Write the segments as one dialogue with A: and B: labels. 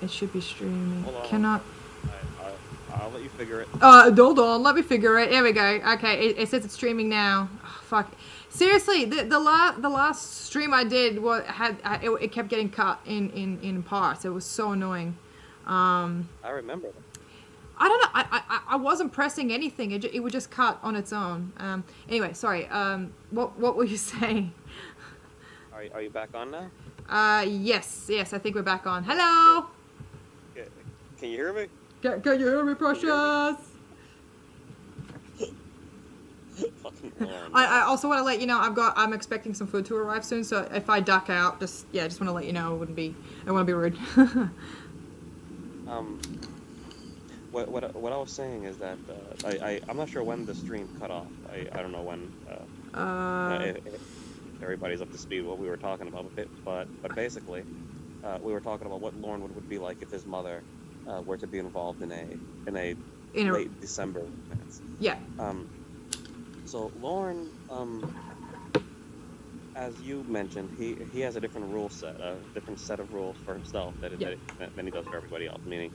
A: It should be streaming.
B: Hold on.
A: Cannot.
B: I'll let you figure it.
A: Hold on. Let me figure it. There we go. Okay, it says it's streaming now. Oh, fuck. Seriously, the last stream I did it kept getting cut in parts. It was so annoying.
B: I remember that.
A: I don't know. I wasn't pressing anything. It would just cut on its own. Anyway, sorry. What were you saying?
B: Are you back on now?
A: Yes. I think we're back on. Hello.
B: Yeah. Can you hear me?
A: Can you hear me, precious?
B: Fucking Lorne.
A: I also want to let you know I'm expecting some food to arrive soon. So if I duck out, just want to let you know. I want to be rude.
B: What I was saying is that I'm not sure when the stream cut off. I don't know when. If everybody's up to speed with what we were talking about, but basically, we were talking about what Lorne would be like if his mother were to be involved in a late December event.
A: Yeah.
B: So Lorne, as you mentioned, he has a different rule set, a different set of rules for himself than he does for everybody else. Meaning,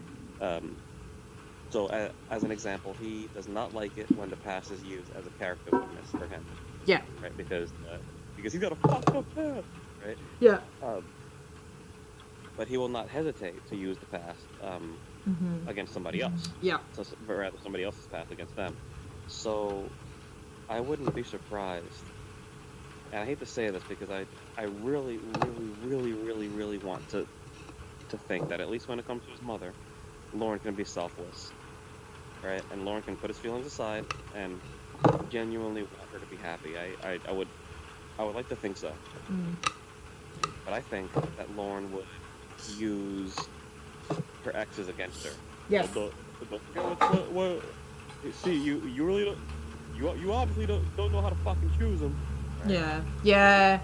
B: so as an example, he does not like it when the past is used as a character witness for him.
A: Yeah.
B: Right, because he's got a fucked up past, right?
A: Yeah.
B: But he will not hesitate to use the past against somebody else.
A: Yeah.
B: So rather somebody else's past against them. So I wouldn't be surprised, and I hate to say this because I really want to think that at least when it comes to his mother, Lorne can be selfless, right? And Lorne can put his feelings aside and genuinely want her to be happy. I would like to think so. But I think that Lorne would use her exes against her.
A: Yes.
B: See, you really don't. You obviously don't know how to fucking choose them.
A: Right? Yeah.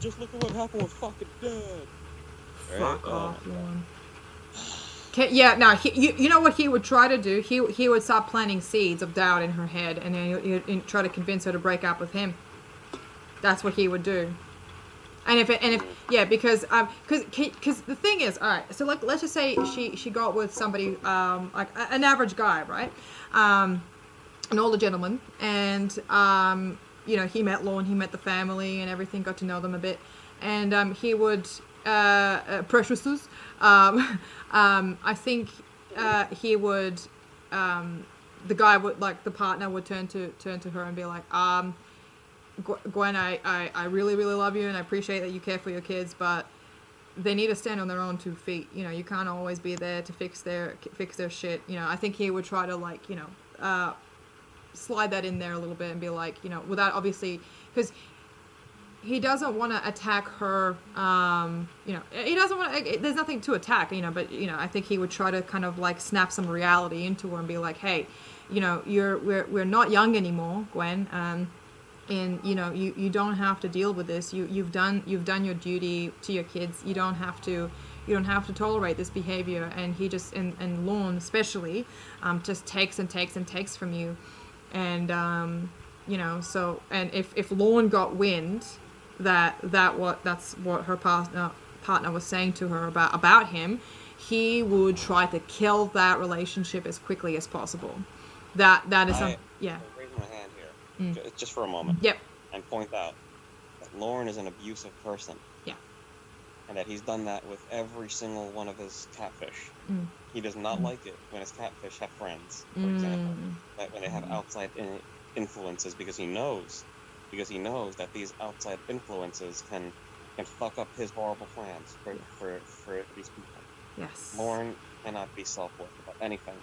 B: Just look at what happened with fucking Dad. Right?
A: Fuck off, Lorne. You know what he would try to do? He would start planting seeds of doubt in her head, and then he'd try to convince her to break up with him. That's what he would do. Because the thing is, all right. So let's just say she got with somebody like an average guy, right? An older gentleman, and he met Lorne, he met the family and everything, got to know them a bit, and he would preciouses. I think he would. The guy would, like, the partner would turn to her and be like, Gwen, I really love you and I appreciate that you care for your kids, but they need to stand on their own 2 feet. You can't always be there to fix their shit. I think he would try to, like, slide that in there a little bit and be like, without, obviously, because he doesn't want to attack her. He doesn't want to. There's nothing to attack, but I think he would try to kind of like snap some reality into her and be like, hey, we're not young anymore, Gwen. And you don't have to deal with this. You've done your duty to your kids. You don't have to tolerate this behavior. And he just and Lorne especially just takes and takes and takes from you. And so, and if Lorne got wind that's what her partner was saying to her about him, he would try to kill that relationship as quickly as possible. That is yeah.
B: I'll raise my hand here, just for a moment.
A: Yep.
B: And point out that Lorne is an abusive person.
A: Yeah.
B: And that he's done that with every single one of his catfish. He does not like it when his catfish have friends, for example. That when they have outside influences, because he knows that these outside influences can fuck up his horrible plans for these people.
A: Yes.
B: Lorne cannot be selfless about anything,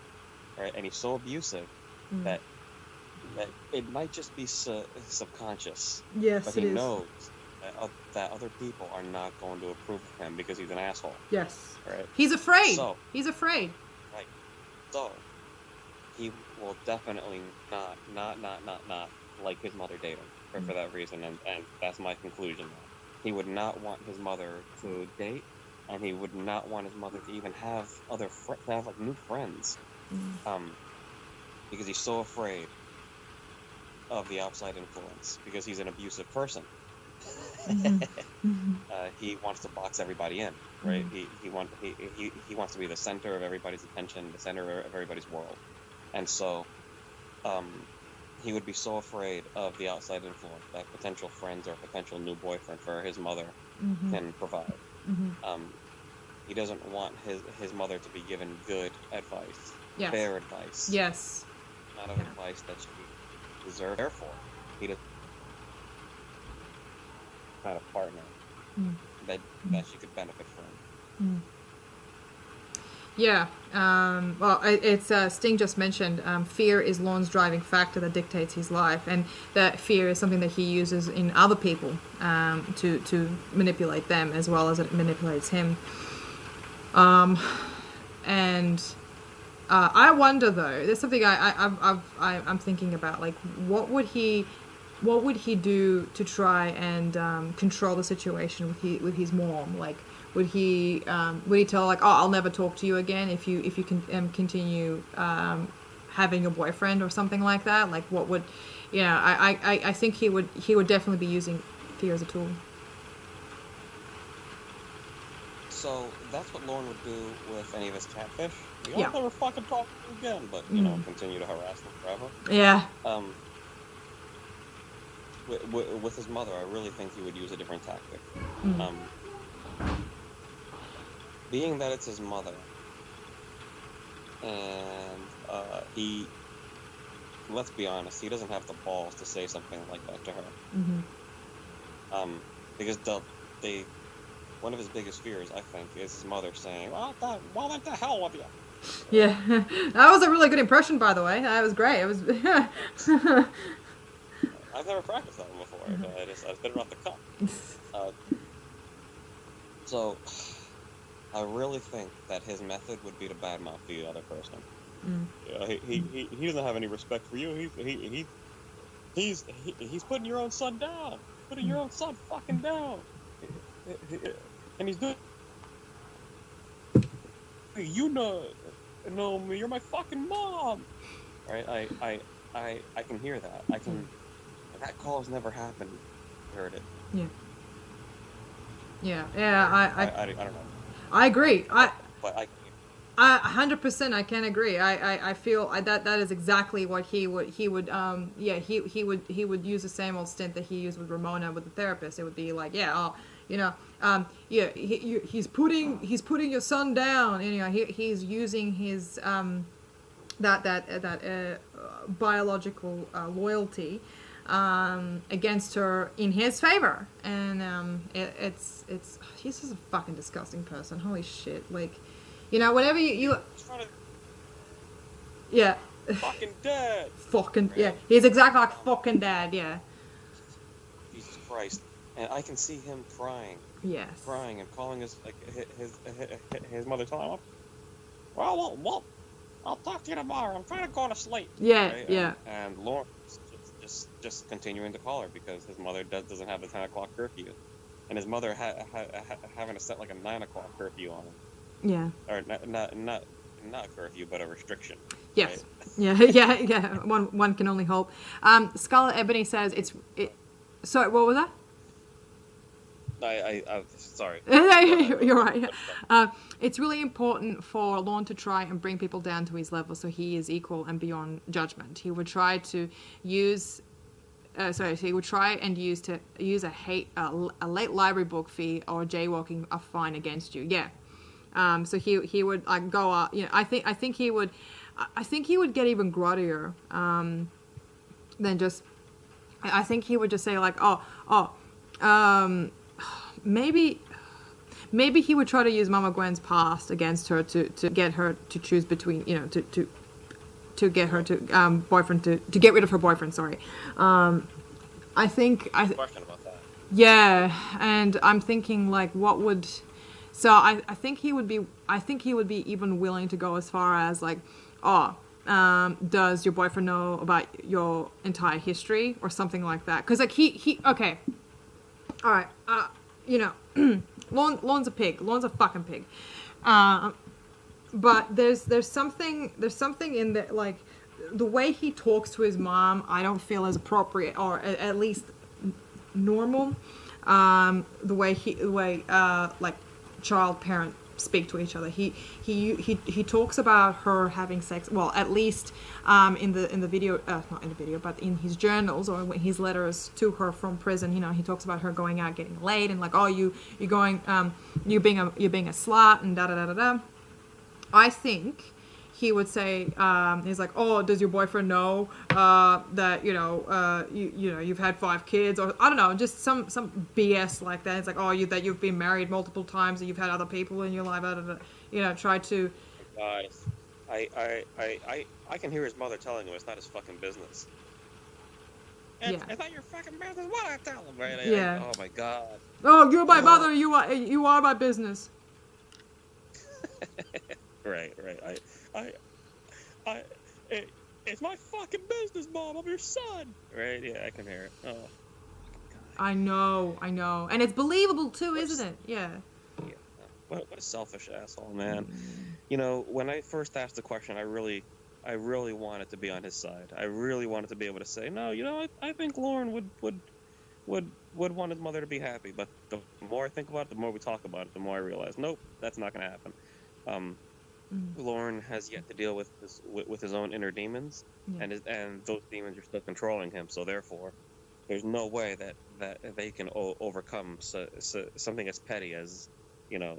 B: right? And he's so abusive that it might just be subconscious.
A: Yes,
B: but he knows that other people are not going to approve of him because he's an asshole.
A: Yes.
B: Right.
A: He's afraid.
B: Right. So he will definitely not like his mother dating for that reason, and that's my conclusion. He would not want his mother to date, and he would not want his mother to even have like new friends, because he's so afraid of the outside influence, because he's an abusive person. He wants to box everybody in, right? He wants to be the center of everybody's attention, the center of everybody's world, and so um, he would be so afraid of the outside influence that potential friends or potential new boyfriend for his mother can provide. He doesn't want his mother to be given good advice, fair advice,
A: Yes.
B: not of advice that she deserves. Therefore, he doesn't kind of partner that she could benefit from.
A: Yeah. Well, it's Sting just mentioned fear is Lorne's driving factor that dictates his life, and that fear is something that he uses in other people to manipulate them as well as it manipulates him. And I wonder though. There's something I'm thinking about. Like, what would he do to try and control the situation with his mom? Like, would he tell her, like, oh, I'll never talk to you again if you can continue having a boyfriend or something like that? Like, what would, I think he would definitely be using fear as a tool.
B: So that's what Lorne would do with any of his catfish.
A: Yeah.
B: I'll never fucking talk to you again, but continue to harass them forever.
A: Yeah.
B: With his mother, I really think he would use a different tactic. Being that it's his mother, and let's be honest, he doesn't have the balls to say something like that to her. Because one of his biggest fears, I think, is his mother saying, well, what the hell with you?
A: Yeah. That was a really good impression, by the way. That was great. It was...
B: I've never practiced that one before. I spit it off the cup. So, I really think that his method would be to badmouth the other person. He doesn't have any respect for you. He's putting your own son down. Putting your own son fucking down. And he's doing. You know me. You're my fucking mom. Right? I can hear that. I can. That call's never happened. I heard it.
A: Yeah. Yeah.
B: I don't know.
A: I agree.
B: But I
A: 100% I can agree. I feel that is exactly what he would he would use the same old stint that he used with Ramona with the therapist. It would be like, he's putting your son down, and he's using his that biological loyalty against her in his favor, and it's he's just a fucking disgusting person. Holy shit! Like, whenever you yeah,
B: fucking dad.
A: Fucking yeah, he's exactly like fucking dad. Yeah.
B: Jesus Christ, and I can see him crying.
A: Yes.
B: Crying and calling his mother, telling him, well, I'll talk to you tomorrow. I'm trying to go to sleep.
A: Yeah,
B: right?
A: yeah.
B: And Lorne just continuing to call her because his mother doesn't have a 10 o'clock curfew, and his mother having to set like a 9 o'clock curfew on him.
A: Yeah.
B: Or not a curfew, but a restriction.
A: Yes.
B: Right?
A: Yeah. One can only hope. Scarlet Ebony says sorry, what was that?
B: I sorry.
A: You're right. It's really important for Lorne to try and bring people down to his level so he is equal and beyond judgment. He would try to use he would try and use a late library book fee or jaywalking a fine against you. Yeah. So he would go up. I think he would get even grottier than just. I think he would just say like, maybe he would try to use Mama Gwen's past against her to get her to choose between, to get her to boyfriend to get rid of her boyfriend. Sorry, I think
B: Question about that.
A: Yeah, and I'm thinking like, what would? So I think he would be even willing to go as far as like, does your boyfriend know about your entire history or something like that? Because like he okay, all right, Lorne's a pig. Lorne's a fucking pig. But there's something in the like the way he talks to his mom. I don't feel as appropriate or at least normal. the way like child parent speak to each other. He talks about her having sex. Well, at least in the video, not in the video, but in his journals or in his letters to her from prison. You know, he talks about her going out getting laid and like, oh, you're being a slut and da da da da da. I think he would say, he's like, oh, does your boyfriend know that you've had 5 kids, or I don't know, just some BS like that. It's like, oh, that you've been married multiple times, that you've had other people in your life, try to.
B: Guys, I can hear his mother telling him it's not his fucking business. It's not your fucking business. What I tell him, right? Oh my god.
A: Oh, you're my mother. You are my business.
B: Right. It's my fucking business, Mom. I'm your son. Right? Yeah, I can hear it. Oh. God.
A: I know, and it's believable too, isn't it? Yeah.
B: Yeah. What a selfish asshole, man. You know, when I first asked the question, I really wanted to be on his side. I really wanted to be able to say, no, you know, I think Lorne would want his mother to be happy. But the more I think about it, the more we talk about it, the more I realize, nope, that's not going to happen. Lorne has yet to deal with his own inner demons, and those demons are still controlling him. So therefore, there's no way that they can overcome something as petty as, you know,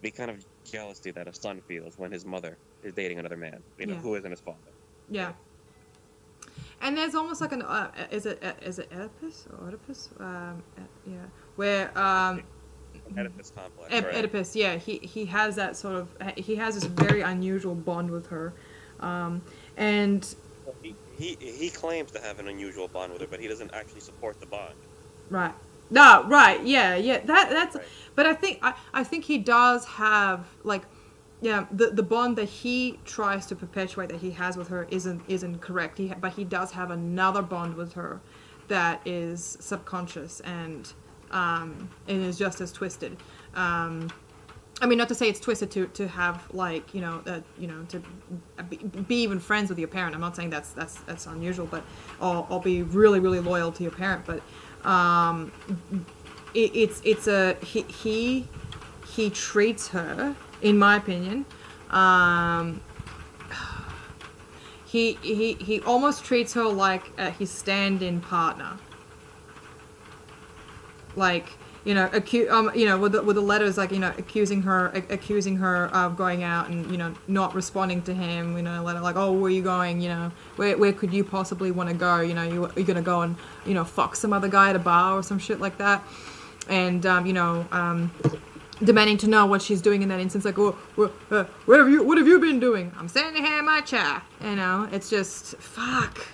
B: the kind of jealousy that a son feels when his mother is dating another man, you know, who isn't his father.
A: Yeah. And there's almost like an is it Oedipus or Oedipus? Where
B: Oedipus complex.
A: Right? Oedipus, yeah. He has that sort of. He has this very unusual bond with her, and
B: he claims to have an unusual bond with her, but he doesn't actually support the bond.
A: Right. No. Right. Yeah. That's.
B: Right.
A: But I think he does have like. Yeah, the bond that he tries to perpetuate that he has with her isn't correct. But he does have another bond with her that is subconscious and is just as twisted. I mean, not to say it's twisted to have like to be even friends with your parent. I'm not saying that's unusual, but or be really really loyal to your parent. But he treats her, in my opinion, he almost treats her like his stand-in partner. Like, with the letters, like, accusing her of going out and, not responding to him, letter like, oh, where are you going, where could you possibly want to go, you're going to go and, fuck some other guy at a bar or some shit like that. And, demanding to know what she's doing in that instance, like, what have you been doing? I'm standing here in my chair. It's just fuck.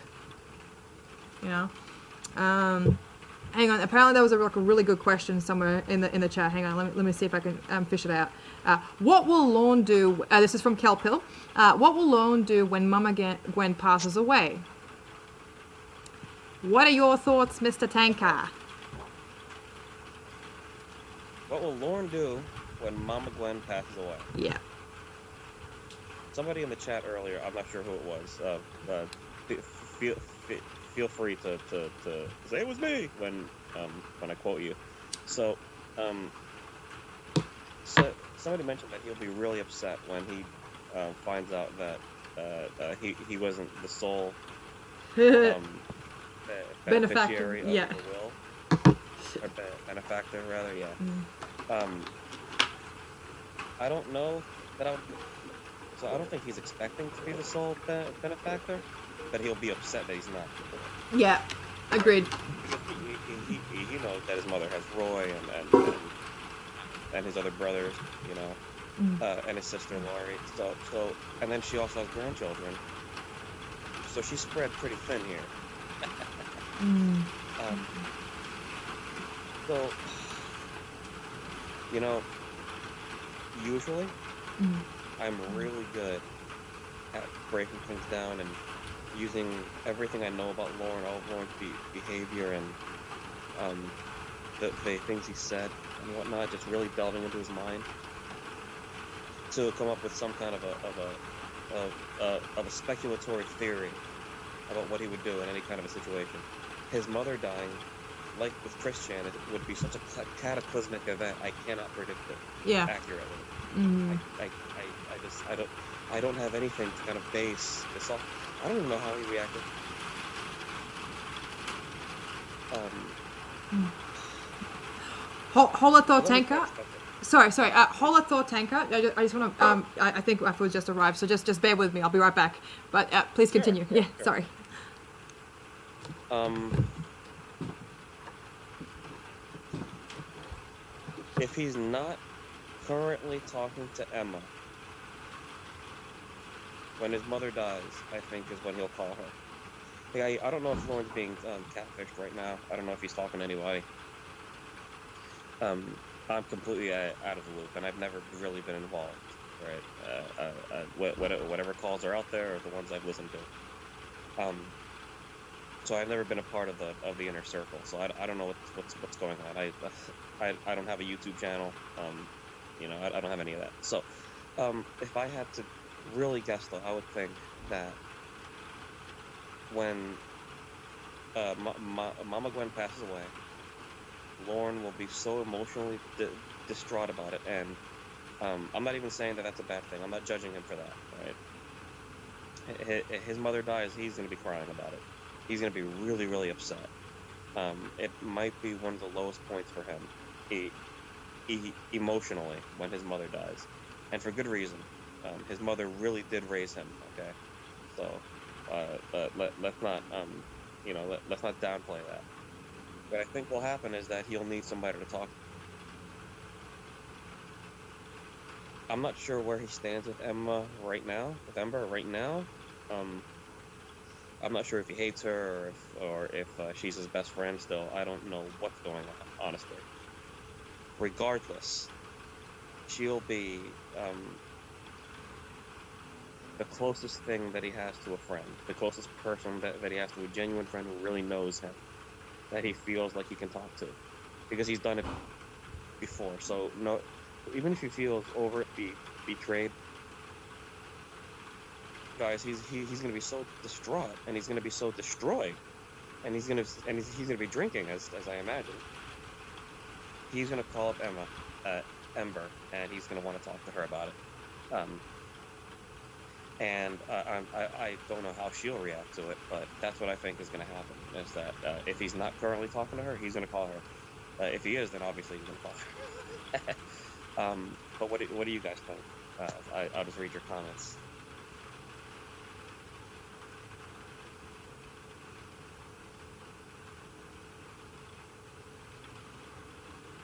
A: Hang on. Apparently, there was a really good question somewhere in the chat. Hang on. Let me see if I can fish it out. What will Lorne do? This is from Kelpill. What will Lorne do when Mama Gwen passes away? What are your thoughts, Mr. Tanker?
B: What will Lorne do when Mama Gwen passes away?
A: Yeah.
B: Somebody in the chat earlier, I'm not sure who it was, feel free to say it was me when I quote you. So somebody mentioned that he'll be really upset when he finds out that he wasn't the sole beneficiary of the will. Or benefactor, rather, yeah. I don't know that so I don't think he's expecting to be the sole benefactor, but he'll be upset that he's not.
A: Yeah, agreed.
B: He knows that his mother has Roy and his other brothers, and his sister Laurie. So and then she also has grandchildren. So she's spread pretty thin here. So, usually, I'm really good at breaking things down and using everything I know about Lorne, all of Lorne's behavior and the things he said and whatnot, just really delving into his mind to come up with some kind of a speculatory theory about what he would do in any kind of a situation. His mother dying like with Christian, it would be such a cataclysmic event. I cannot predict it
A: Yeah.
B: accurately.
A: Mm.
B: I don't have anything to kind of base this off. I don't even know how he reacted.
A: Holothor
B: Let me
A: tanker.
B: finish.
A: Sorry. Holothor tanker. I just want to. I think Rafa's just arrived, so just bear with me. I'll be right back. But please continue.
B: Sure.
A: Sorry.
B: If he's not currently talking to Emma when his mother dies, I think is when he'll call her. Like, I don't know if Lorne's being catfished right now. I don't know if he's talking to anybody. I'm completely out of the loop, and I've never really been involved. Right? Whatever calls are out there are the ones I've listened to. So I've never been a part of the inner circle. So I don't know what's going on. I don't have a YouTube channel. I don't have any of that. So if I had to really guess, though, I would think that when Mama Gwen passes away, Lorne will be so emotionally distraught about it, and I'm not even saying that that's a bad thing. I'm not judging him for that. Right? His mother dies, he's going to be crying about it. He's going to be really, really upset. It might be one of the lowest points for him, emotionally, when his mother dies, and for good reason. His mother really did raise him. Okay, so let's not let's not downplay that. What I think will happen is that he'll need somebody to talk to. I'm not sure where he stands with Ember right now. I'm not sure if he hates her or if she's his best friend still. I don't know what's going on, honestly. Regardless, she'll be the closest thing that he has to a friend, the closest person that he has to a genuine friend who really knows him, that he feels like he can talk to, because he's done it before. So no, even if he feels overtly betrayed, guys, he's gonna be so distraught, and he's gonna be so destroyed, and he's gonna be drinking, as I imagine. He's gonna call up Ember, and he's gonna want to talk to her about it. And I don't know how she'll react to it, but that's what I think is going to happen, is that if he's not currently talking to her, he's going to call her. If he is, then obviously he's going to call her. But what do you guys think? I'll just read your comments.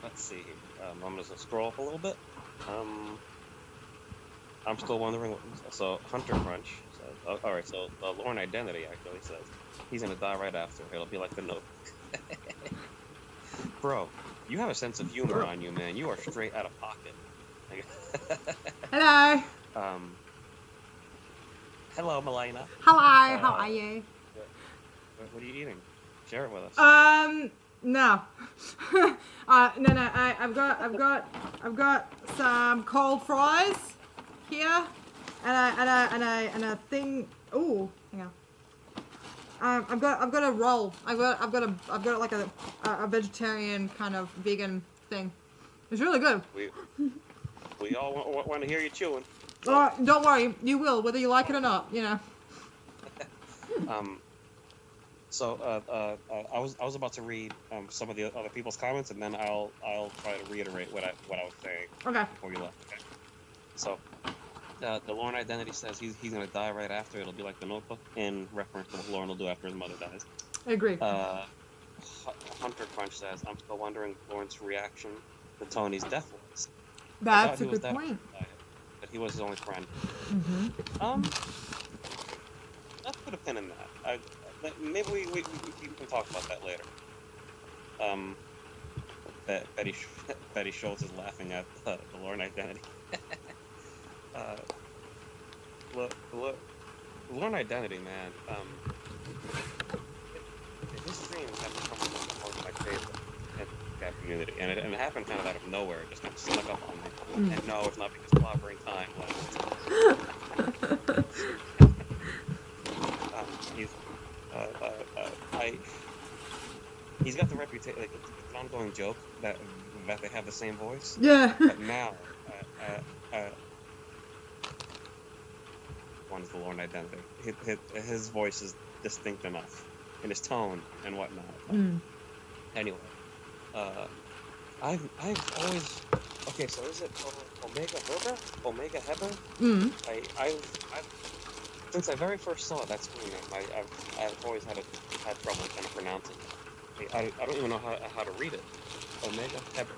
B: Let's see. I'm going to scroll up a little bit. I'm still wondering. So Hunter Crunch says, all right. So the Lorne Identity actually says he's gonna die right after. It'll be like the Note. Bro, you have a sense of humor on you, man. You are straight out of pocket.
A: Hello.
B: Hello, Melina.
A: Hello. How are you?
B: What are you eating? Share it with us.
A: No. No. I've got some cold fries here, and a thing. Ooh, hang on. I've got a roll. I've got like a vegetarian kind of vegan thing. It's really good.
B: We all want to hear you chewing.
A: Don't worry, you will, whether you like it or not. You know.
B: So I was about to read some of the other people's comments, and then I'll try to reiterate what I was saying.
A: Okay.
B: Before you left. Okay. So the Lorne Identity says he's gonna die right after. It'll be like the Notebook, in reference to what Lorne will do after his mother dies.
A: I agree.
B: Hunter Crunch says, I'm still wondering Lorne's reaction to Tony's death was.
A: That's a good point.
B: But he was his only friend.
A: Mm-hmm.
B: Let's put a pin in that. Maybe we can talk about that later. Betty Schultz is laughing at the Lorne Identity. Lorne Identity, man. His streams have become one of my favorites in that community, and it happened kind of out of nowhere. It just kind of snuck up on me. And no, it's not because clobbering time left. he's got the reputation, like, it's an ongoing joke that they have the same voice.
A: Yeah.
B: But now, one's the Lorne identity. His voice is distinct enough, and his tone and whatnot. Anyway, I've always okay. So is it Omega Heber? Omega Heber? I've since I very first saw that screen name, I've always had trouble kind of pronouncing it. I don't even know how to read it. Omega Heber.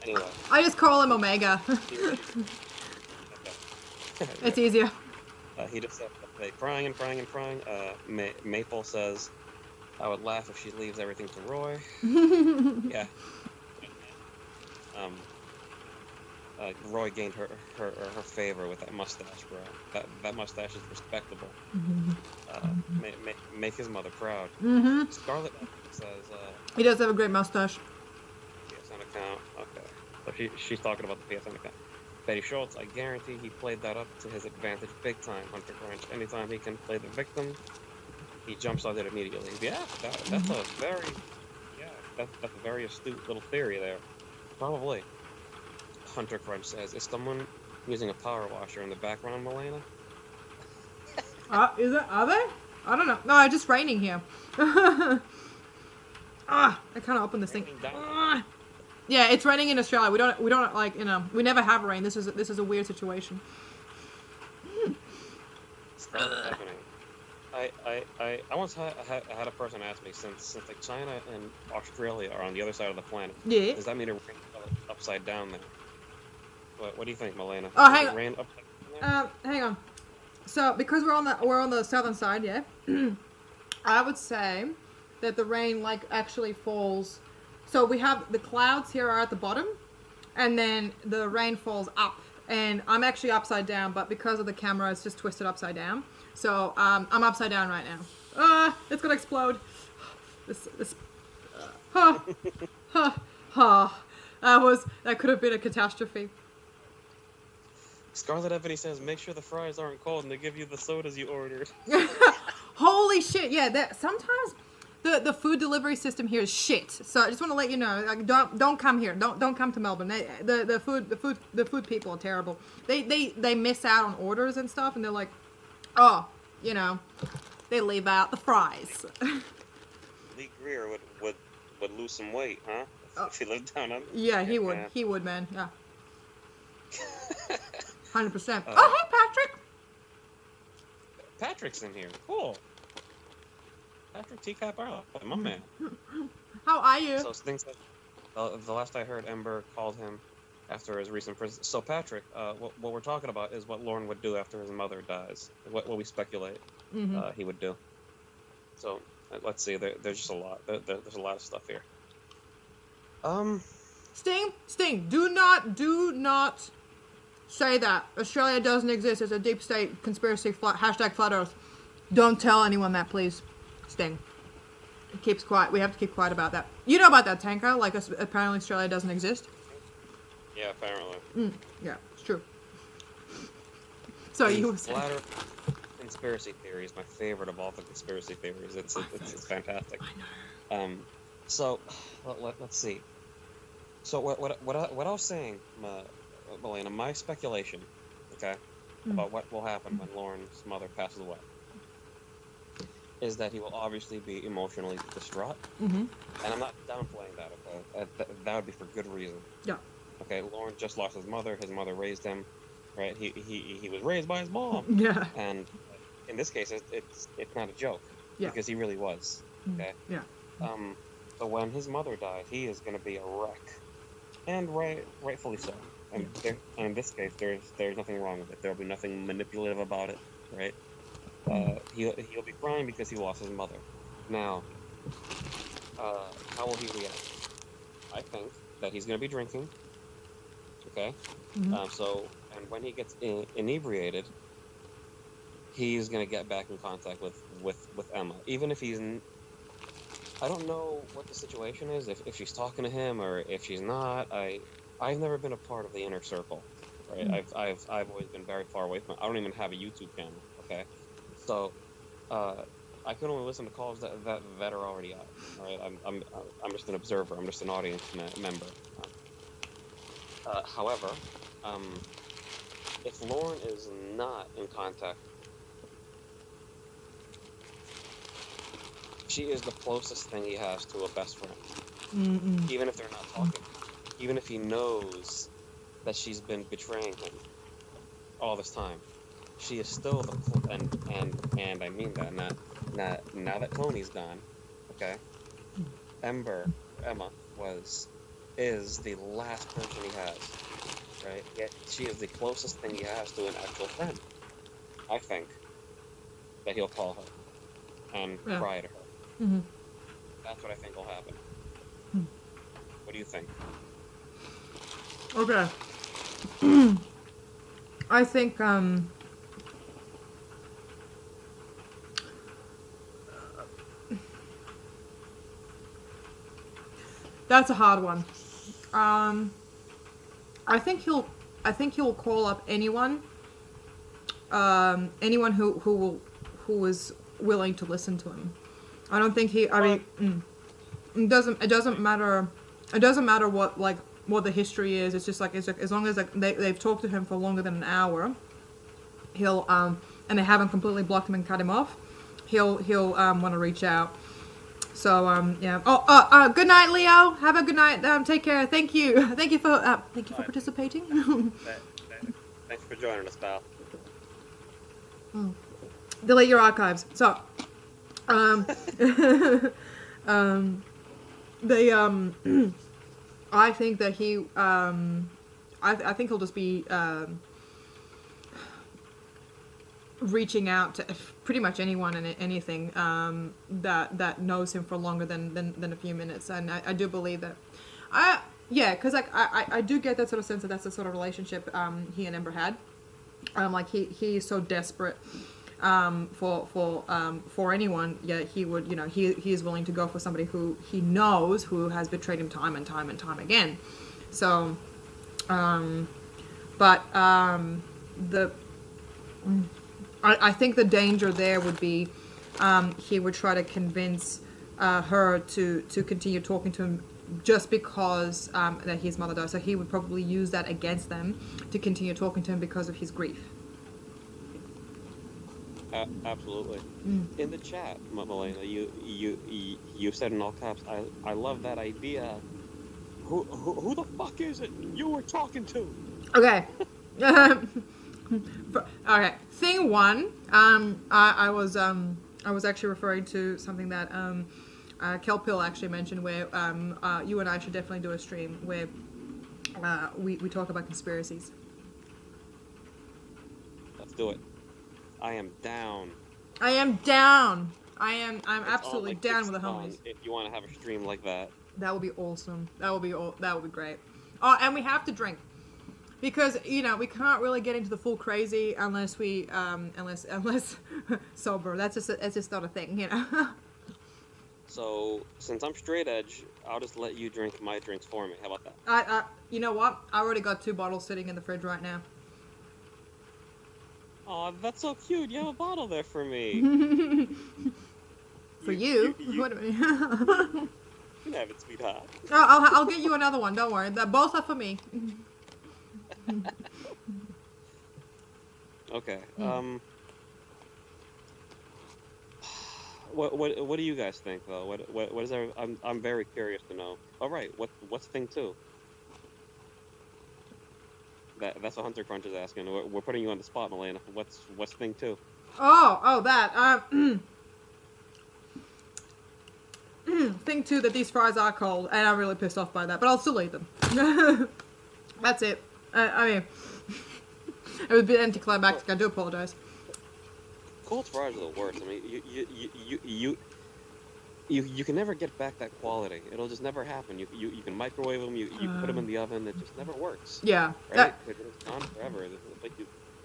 B: Anyway.
A: I just call him Omega.
B: Okay.
A: It's easier.
B: He just said, crying and crying and crying. Maple says, I would laugh if she leaves everything to Roy. Yeah. Roy gained her favor with that mustache, bro. That mustache is respectable. Make his mother proud. Scarlett says,
A: he does have a great mustache.
B: PSN account. Okay. So she's talking about the PSN account. Betty Schultz, I guarantee he played that up to his advantage big time, Hunter Crunch. Anytime he can play the victim, he jumps on it immediately. Yeah, that's a very astute little theory there. Probably. Hunter Crunch says, is someone using a power washer in the background, Milena?
A: Are they? I don't know. No, it's just raining here. I kind of opened this thing. Yeah, it's raining in Australia. We don't like, we never have rain. This is a weird situation.
B: I once had a person ask me, since like China and Australia are on the other side of the planet,
A: yeah,
B: does that mean it rains upside down there? What do you think, Milena?
A: Oh, hang on.
B: Rain upside down there?
A: Hang on. So because we're on the southern side, yeah, I would say that the rain actually falls. So we have the clouds here are at the bottom, and then the rain falls up. And I'm actually upside down, but because of the camera, it's just twisted upside down. So I'm upside down right now. It's gonna explode. That could have been a catastrophe.
B: Scarlet Ebony says, make sure the fries aren't cold and they give you the sodas you ordered.
A: Holy shit! Yeah, sometimes. The food delivery system here is shit. So I just want to let you know, don't come here. Don't come to Melbourne. The food people are terrible. They miss out on orders and stuff, and they're like, they leave out the fries.
B: Lee Greer would lose some weight, huh? If he lived down under.
A: Yeah, he would. He would, man. Yeah. 100%. Oh, hey, Patrick.
B: Patrick's in here. Cool. Patrick Teacup Arlo, my man.
A: How are you?
B: So things like the last I heard, Ember called him after his recent prison. So Patrick, what we're talking about is what Lorne would do after his mother dies. What we speculate he would do. So let's see. There's just a lot. There's a lot of stuff here.
A: Sting. Do not say that Australia doesn't exist. It's a deep state conspiracy. Hashtag flat Earth. Don't tell anyone that, please. Sting. It keeps quiet. We have to keep quiet about that. You know about that, Tanka? Like, apparently Australia doesn't exist?
B: Yeah, apparently.
A: Yeah, it's true. So you were saying...
B: Flat Earth conspiracy theory is my favorite of all the conspiracy theories. It's fantastic.
A: I know.
B: So, let's see. So what I was saying, Milena, my speculation, okay, about what will happen when Lorne's mother passes away, is that he will obviously be emotionally distraught. And I'm not downplaying that, okay? That would be for good reason.
A: Yeah.
B: Okay, Lorne just lost his mother. His mother raised him, right? He was raised by his mom.
A: Yeah.
B: And in this case, it's not a joke. Yeah. Because he really was. Okay.
A: Yeah.
B: So when his mother dies, he is going to be a wreck, and rightfully so. And in this case, there's nothing wrong with it. There'll be nothing manipulative about it, right? He'll be crying because he lost his mother. Now, how will he react? I think that he's going to be drinking. Okay. And when he gets inebriated, he's going to get back in contact with Emma, even if he's. I don't know what the situation is, if she's talking to him or if she's not. I've never been a part of the inner circle, right? I've always been very far away from it. I don't even have a YouTube channel, okay? So, I can only listen to calls that are already out. All right, I'm just an observer. I'm just an audience member. However, um, if Lorne is not in contact, she is the closest thing he has to a best friend.
A: Mm-mm.
B: Even if they're not talking, even if he knows that she's been betraying him all this time, she is still and I mean that. Now that Tony's gone, okay, Emma is the last person he has, right? Yet she is the closest thing he has to an actual friend. I think that he'll call her and
A: Yeah.
B: cry to her.
A: Mm-hmm.
B: That's what I think will happen.
A: Hmm.
B: What do you think?
A: Okay. I think that's a hard one. I think he'll call up anyone who is willing to listen to him. I don't think he. I mean, it doesn't matter. It doesn't matter what the history is. It's just like as long as they've talked to him for longer than an hour, he'll and they haven't completely blocked him and cut him off, he'll want to reach out. So yeah. Good night, Leo. Have a good night. Take care. Thank you. Thank you for participating.
B: Thanks for joining us, pal.
A: Delete your archives. So, I think that he, I think he'll just be reaching out to pretty much anyone and anything that knows him for longer than a few minutes, and I do believe that. Because like I do get that sort of sense that that's the sort of relationship he and Ember had. Like he is so desperate for anyone, yet he would, he is willing to go for somebody who he knows who has betrayed him time and time and time again. So, I think the danger there would be he would try to convince her to continue talking to him just because that his mother died. So he would probably use that against them to continue talking to him because of his grief.
B: Absolutely. In the chat, Malena, you said in all caps, I love that idea. Who the fuck is it you were talking to?
A: Okay. Okay. Thing one, I was actually referring to something that Kelpill actually mentioned, where you and I should definitely do a stream where we talk about conspiracies.
B: Let's do it. I am down.
A: I'm absolutely
B: like
A: down with the homies.
B: If you want to have a stream like that.
A: That would be awesome. That would be great. Oh, and we have to drink. Because, we can't really get into the full crazy unless we, unless sober. That's just not a thing,
B: So, since I'm straight edge, I'll just let you drink my drinks for me. How about
A: that? You know what? I already got 2 bottles sitting in the fridge right now.
B: Oh, that's so cute. You have a bottle there for me.
A: For you? What do you mean?
B: You can have it, sweetheart.
A: I'll get you another one. Don't worry. Both are for me.
B: Okay. What do you guys think though? What is there? I'm very curious to know. All right. What's thing 2? That's what Hunter Crunch is asking. We're putting you on the spot, Malena. What's thing 2?
A: That. Thing 2 that these fries are cold, and I'm really pissed off by that, but I'll still eat them. That's it. I mean, it was a bit anticlimactic. I do apologize.
B: Cold fries are the worst. I mean, you can never get back that quality. It'll just never happen. You can microwave them. You put them in the oven. It just never works.
A: Yeah.
B: Right? It's gone forever. It's like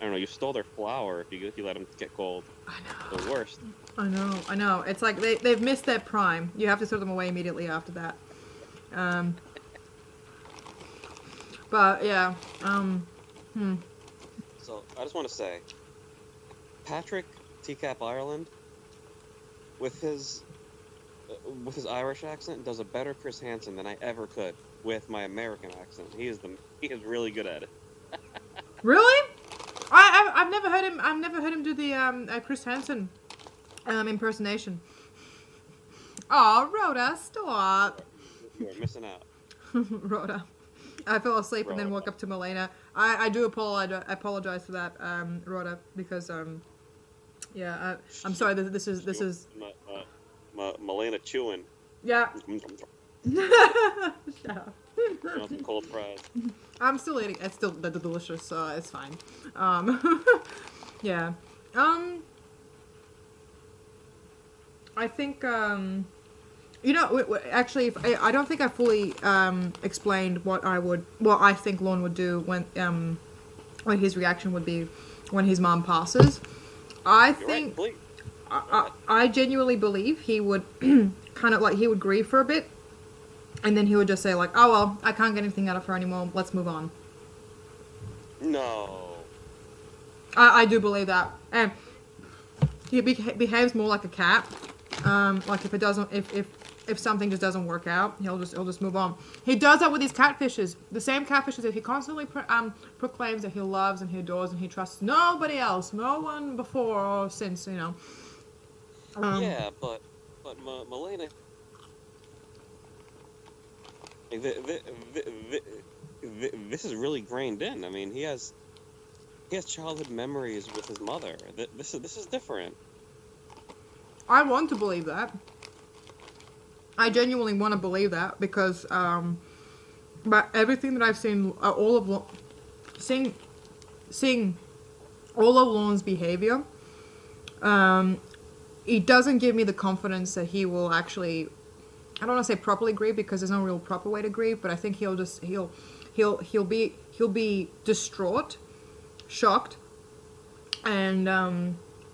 B: I don't know. You stole their flour if you let them get cold.
A: I know.
B: The worst.
A: I know. It's like they've missed their prime. You have to throw them away immediately after that. But yeah.
B: So I just want to say, Patrick Teacup Ireland, with his Irish accent, does a better Chris Hansen than I ever could with my American accent. He is really good at it.
A: Really? I've never heard him. I've never heard him do the Chris Hansen impersonation. Oh, Rhoda, stop.
B: You're missing out.
A: Rhoda. I fell asleep and then
B: Rhoda.
A: woke up to Milena. I do apologize for that, Rhoda, because yeah, I'm sorry. This is
B: Milena chewing.
A: yeah. Shut up.
B: Some cold fries.
A: I'm still eating. It's still they're delicious, so it's fine. Yeah. I think you know, actually, if I don't think I fully explained what I think Lorne would do when his reaction would be when his mom passes. I think
B: Right,
A: I genuinely believe he would kind of like he would grieve for a bit, and then he would just say like, "Oh well, I can't get anything out of her anymore. Let's move on."
B: No.
A: I do believe that, and he behaves more like a cat. Like if it doesn't, if something just doesn't work out, he'll just move on. He does that with his catfishes. The same catfishes that he constantly proclaims that he loves and he adores and he trusts nobody else, no one before or since, you know.
B: Yeah, but Milena. This is really grained in. I mean, he has childhood memories with his mother. This is different.
A: I want to believe that. I genuinely want to believe that because, but everything that I've seen, seeing all of Lorne's behavior, it doesn't give me the confidence that he will actually. I don't want to say properly grieve because there's no real proper way to grieve, but I think he'll be distraught, shocked, and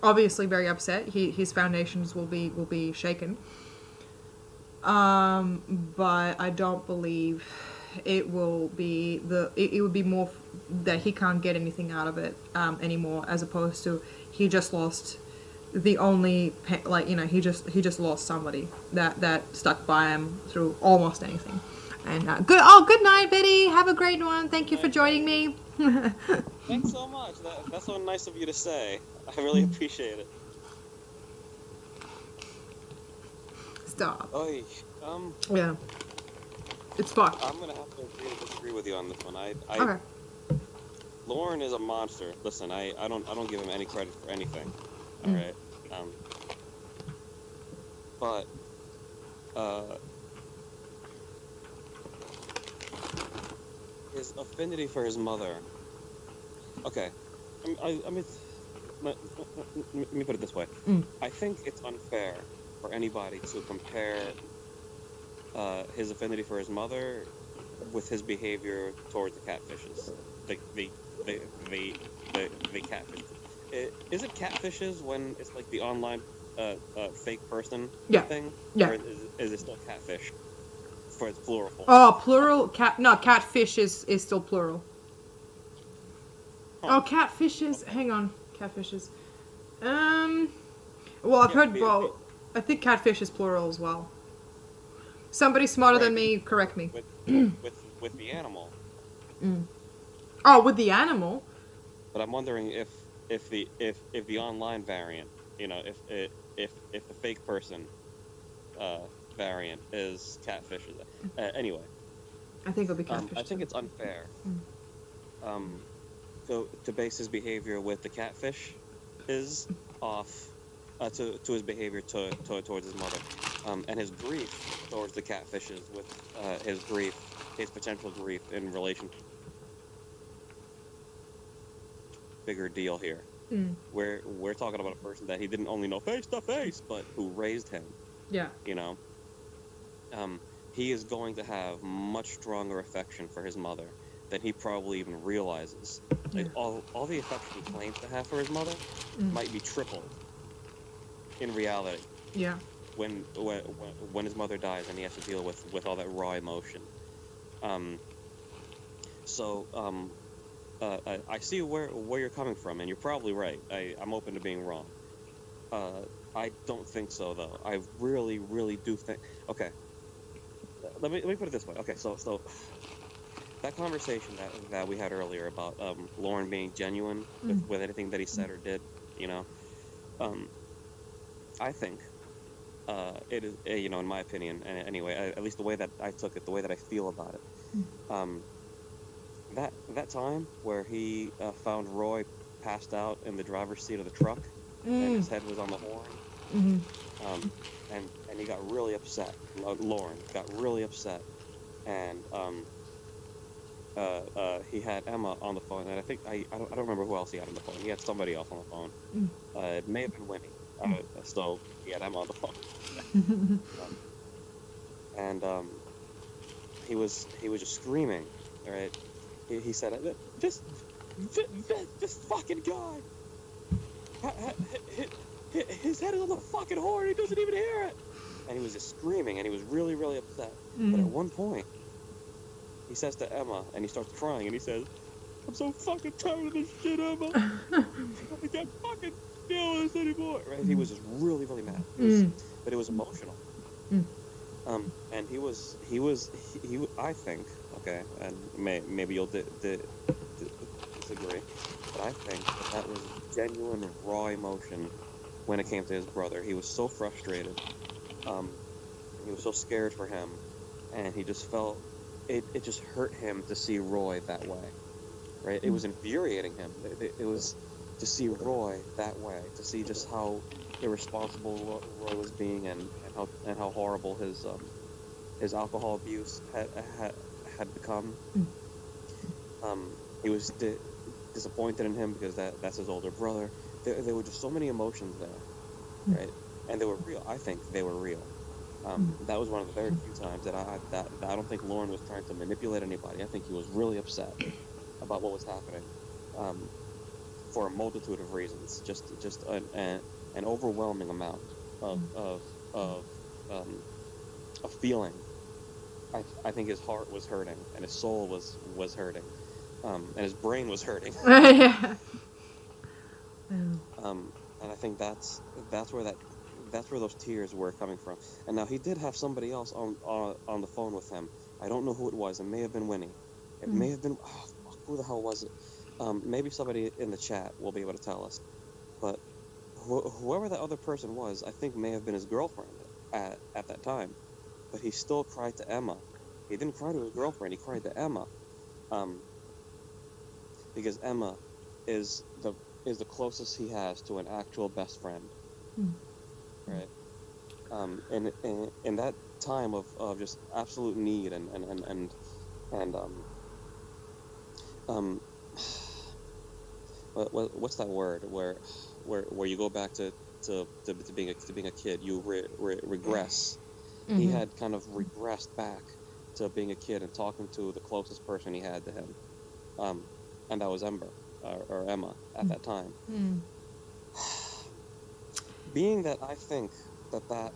A: obviously very upset. His foundations will be shaken. But I don't believe it will be it would be more that he can't get anything out of it anymore, as opposed to he just lost the only he just lost somebody that stuck by him through almost anything. And good night, Betty. Have a great one. Thank you for joining me.
B: Thanks so much. That's so nice of you to say. I really appreciate it.
A: Stop.
B: Oy,
A: Yeah. It's fucked.
B: I'm gonna have to agree to disagree with you on this one.
A: Okay.
B: Lorne is a monster. Listen, I don't give him any credit for anything. All right. But his affinity for his mother. Okay. I mean, let me put it this way. I think it's unfair for anybody to compare his affinity for his mother with his behavior towards the catfishes. The catfish. Is it catfishes when it's like the online fake person thing?
A: Yeah.
B: Or is it still catfish for its plural form?
A: Oh, plural catfish is still plural.
B: Huh.
A: Oh, catfishes. Hang on, catfishes. Well, I've heard both. I think catfish is plural as well. Somebody smarter than me, correct me.
B: With the animal.
A: Oh, with the animal.
B: But I'm wondering if the online variant, you know, if the fake person variant is catfishes. Anyway.
A: I think it'll be catfish.
B: I think it's unfair. To base his behavior with the catfish is off to his behavior towards his mother, and his grief towards the catfishes with his potential grief in relation to bigger deal here. We're talking about a person that he didn't only know face to face, but who raised him.
A: Yeah.
B: You know, he is going to have much stronger affection for his mother than he probably even realizes. Like all the affection he claims to have for his mother might be tripled in reality.
A: Yeah.
B: When his mother dies and he has to deal with all that raw emotion. I see where you're coming from, and you're probably right. I'm open to being wrong. I don't think so, though. I really, really do think. Okay, let me put it this way. Okay, so that conversation that we had earlier about Lauren being genuine with anything that he said or did, you know, um, I think it is, in my opinion, anyway, at least the way that I took it, the way that I feel about it, um, that time where he found Roy passed out in the driver's seat of the truck and his head was on the horn, um, and he got really upset. Lauren got really upset, and he had Emma on the phone, and I think I don't remember who else he had on the phone. He had somebody else on the phone. It may have been Winnie. So he had Emma on the phone, and he was just screaming. Right? He said, "This fucking guy, his head is on the fucking horn. He doesn't even hear it." And he was just screaming, and he was really, really upset. But at one point, he says to Emma, and he starts crying, and he says, "I'm so fucking tired of this shit, Emma. I can't fucking deal with this anymore." Right? He was just really, really mad. But it was emotional. And he was, I think, okay, and maybe you'll disagree, but I think that was genuine raw emotion when it came to his brother. He was so frustrated. He was so scared for him, and he just felt it just hurt him to see Roy that way, right? It was infuriating him. It was to see Roy that way, to see just how irresponsible Roy was being, and how horrible his alcohol abuse had become. He was disappointed in him because that's his older brother. There were just so many emotions there, right? And they were real. I think they were real. That was one of the very few times that I don't think Lorne was trying to manipulate anybody. I think he was really upset about what was happening, for a multitude of reasons. Just an overwhelming amount of feeling. I think his heart was hurting, and his soul was hurting, and his brain was hurting.
A: Yeah.
B: And I think that's where those tears were coming from. And now he did have somebody else on the phone with him. I don't know who it was. It may have been Winnie. It may have been, who the hell was it? Maybe somebody in the chat will be able to tell us. But whoever that other person was, I think may have been his girlfriend at that time. But he still cried to Emma. He didn't cry to his girlfriend. He cried to Emma, because Emma is the closest he has to an actual best friend. Right. And in that time of just absolute need and what's that word where you go back to being a kid, you regress. He had kind of regressed back to being a kid and talking to the closest person he had to him, and that was Emma at that time. Being that I think that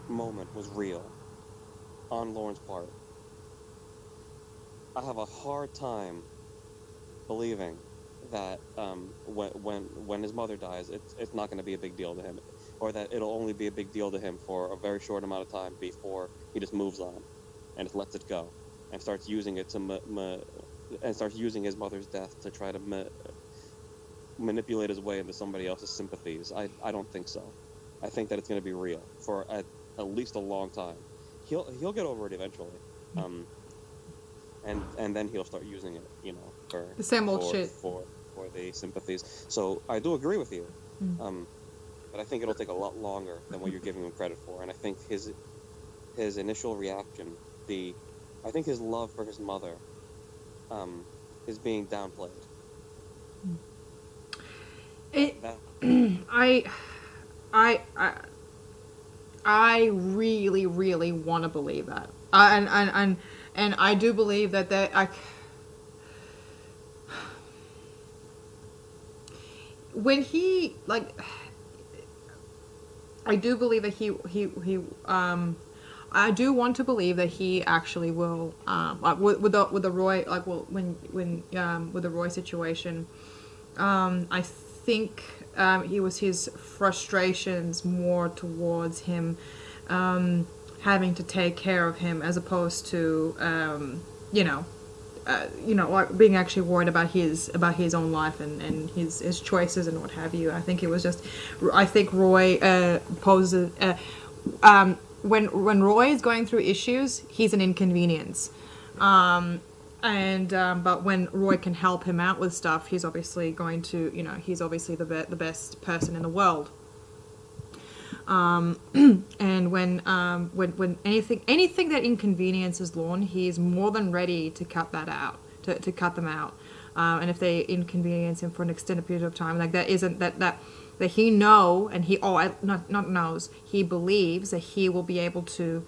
B: moment was real on Lauren's part, I have a hard time believing that when his mother dies, it's not going to be a big deal to him, or that it'll only be a big deal to him for a very short amount of time before he just moves on and just lets it go and starts using it and starts using his mother's death to try to manipulate his way into somebody else's sympathies. I don't think so. I think that it's going to be real for at least a long time. He'll get over it eventually, and then he'll start using it, for
A: The same old shit.
B: for the sympathies. So I do agree with you, but I think it'll take a lot longer than what you're giving him credit for. And I think his initial reaction, I think his love for his mother, is being downplayed.
A: I really, really want to believe that, and I do believe that when he I do believe that he I do want to believe that he actually will with the Roy with the Roy situation. I think it was his frustrations more towards him having to take care of him, as opposed to like being actually worried about his own life and his choices and what have you. I think it was just, I think Roy poses when Roy is going through issues, he's an inconvenience. But when Roy can help him out with stuff, he's obviously going to, he's obviously the best person in the world. And when anything that inconveniences Lorne, he's more than ready to cut that out, to cut them out. And if they inconvenience him for an extended period of time, like that isn't that he know, and he not knows, he believes that he will be able to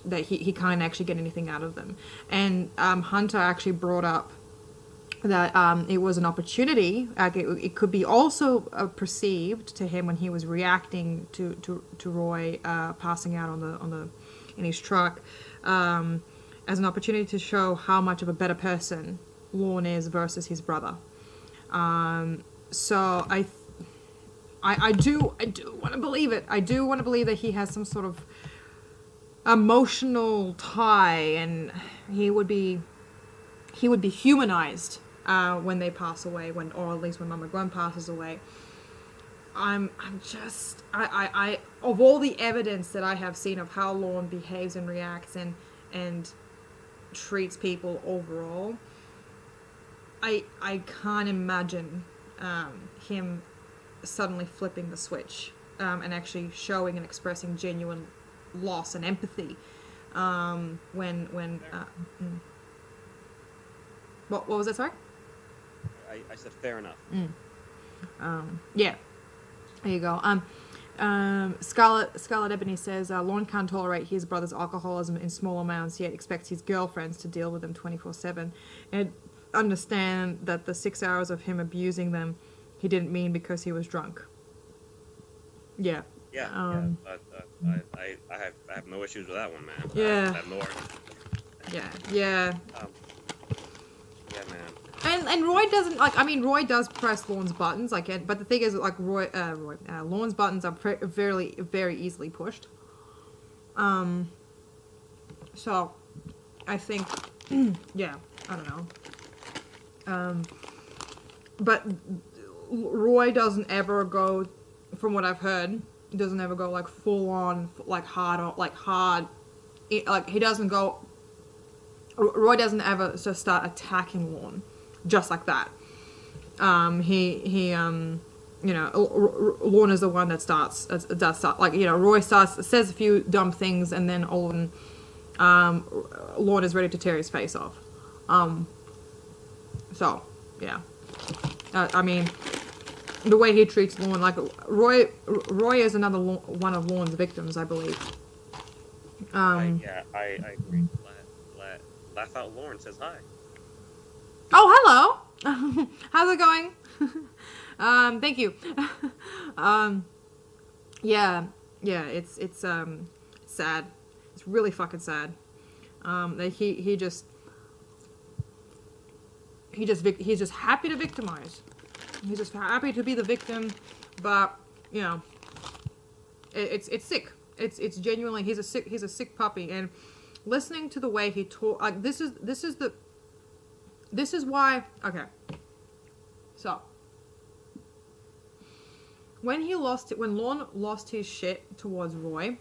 A: that he can't actually get anything out of them. And Hunter actually brought up that it was an opportunity. Like it could be also perceived to him when he was reacting to Roy passing out in his truck, as an opportunity to show how much of a better person Lorne is versus his brother. So I do want to believe it. I do want to believe that he has some sort of emotional tie, and he would be humanized when they pass away, or at least when Mama Gwen passes away. I'm just of all the evidence that I have seen of how Lorne behaves and reacts and treats people overall, I can't imagine him suddenly flipping the switch and actually showing and expressing genuine loss and empathy when what was that, sorry?
B: I said fair enough.
A: Yeah, there you go. Scarlet Ebony says Lorne can't tolerate his brother's alcoholism in small amounts, yet expects his girlfriends to deal with them 24/7 and understand that the 6 hours of him abusing them he didn't mean because he was drunk. Yeah.
C: Yeah, I have no issues with that one, man.
A: Yeah.
C: That Lord.
A: Yeah.
C: Yeah, man.
A: And Roy doesn't Roy does press Lorne's buttons, but the thing is, Lorne's buttons are very, very easily pushed. So I think, yeah, I don't know. But Roy doesn't ever go, from what I've heard, doesn't ever go full on hard. He doesn't go. Roy doesn't ever just start attacking Lorne just like that. Lorne is the one that does start. Roy says a few dumb things, and then all of them, Lorne is ready to tear his face off. So yeah, the way he treats Lorne, Roy is another one of Lorne's victims, I believe.
C: I agree. Laugh Out Lorne says hi.
A: Oh, hello. How's it going? Thank you. Yeah, it's sad. It's really fucking sad. That he's just happy to victimize. He's just happy to be the victim, but it's sick. It's genuinely he's a sick puppy. And listening to the way he talk, this is why. Okay, so when Lorne lost his shit towards Roy,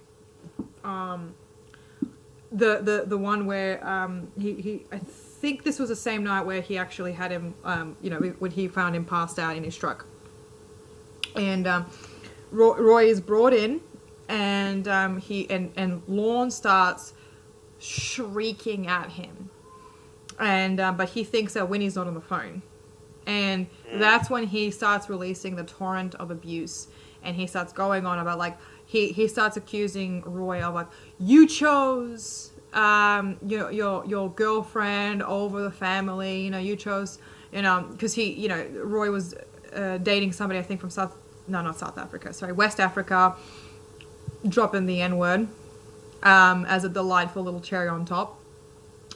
A: the one where he I think this was the same night where he actually had him, when he found him passed out in his truck. And Roy is brought in, and Lorne starts shrieking at him, and but he thinks that Winnie's not on the phone, and that's when he starts releasing the torrent of abuse, and he starts going on about he starts accusing Roy of you chose your girlfriend over the family, you chose, because Roy was dating somebody, I think from West Africa, dropping the N-word as a delightful little cherry on top.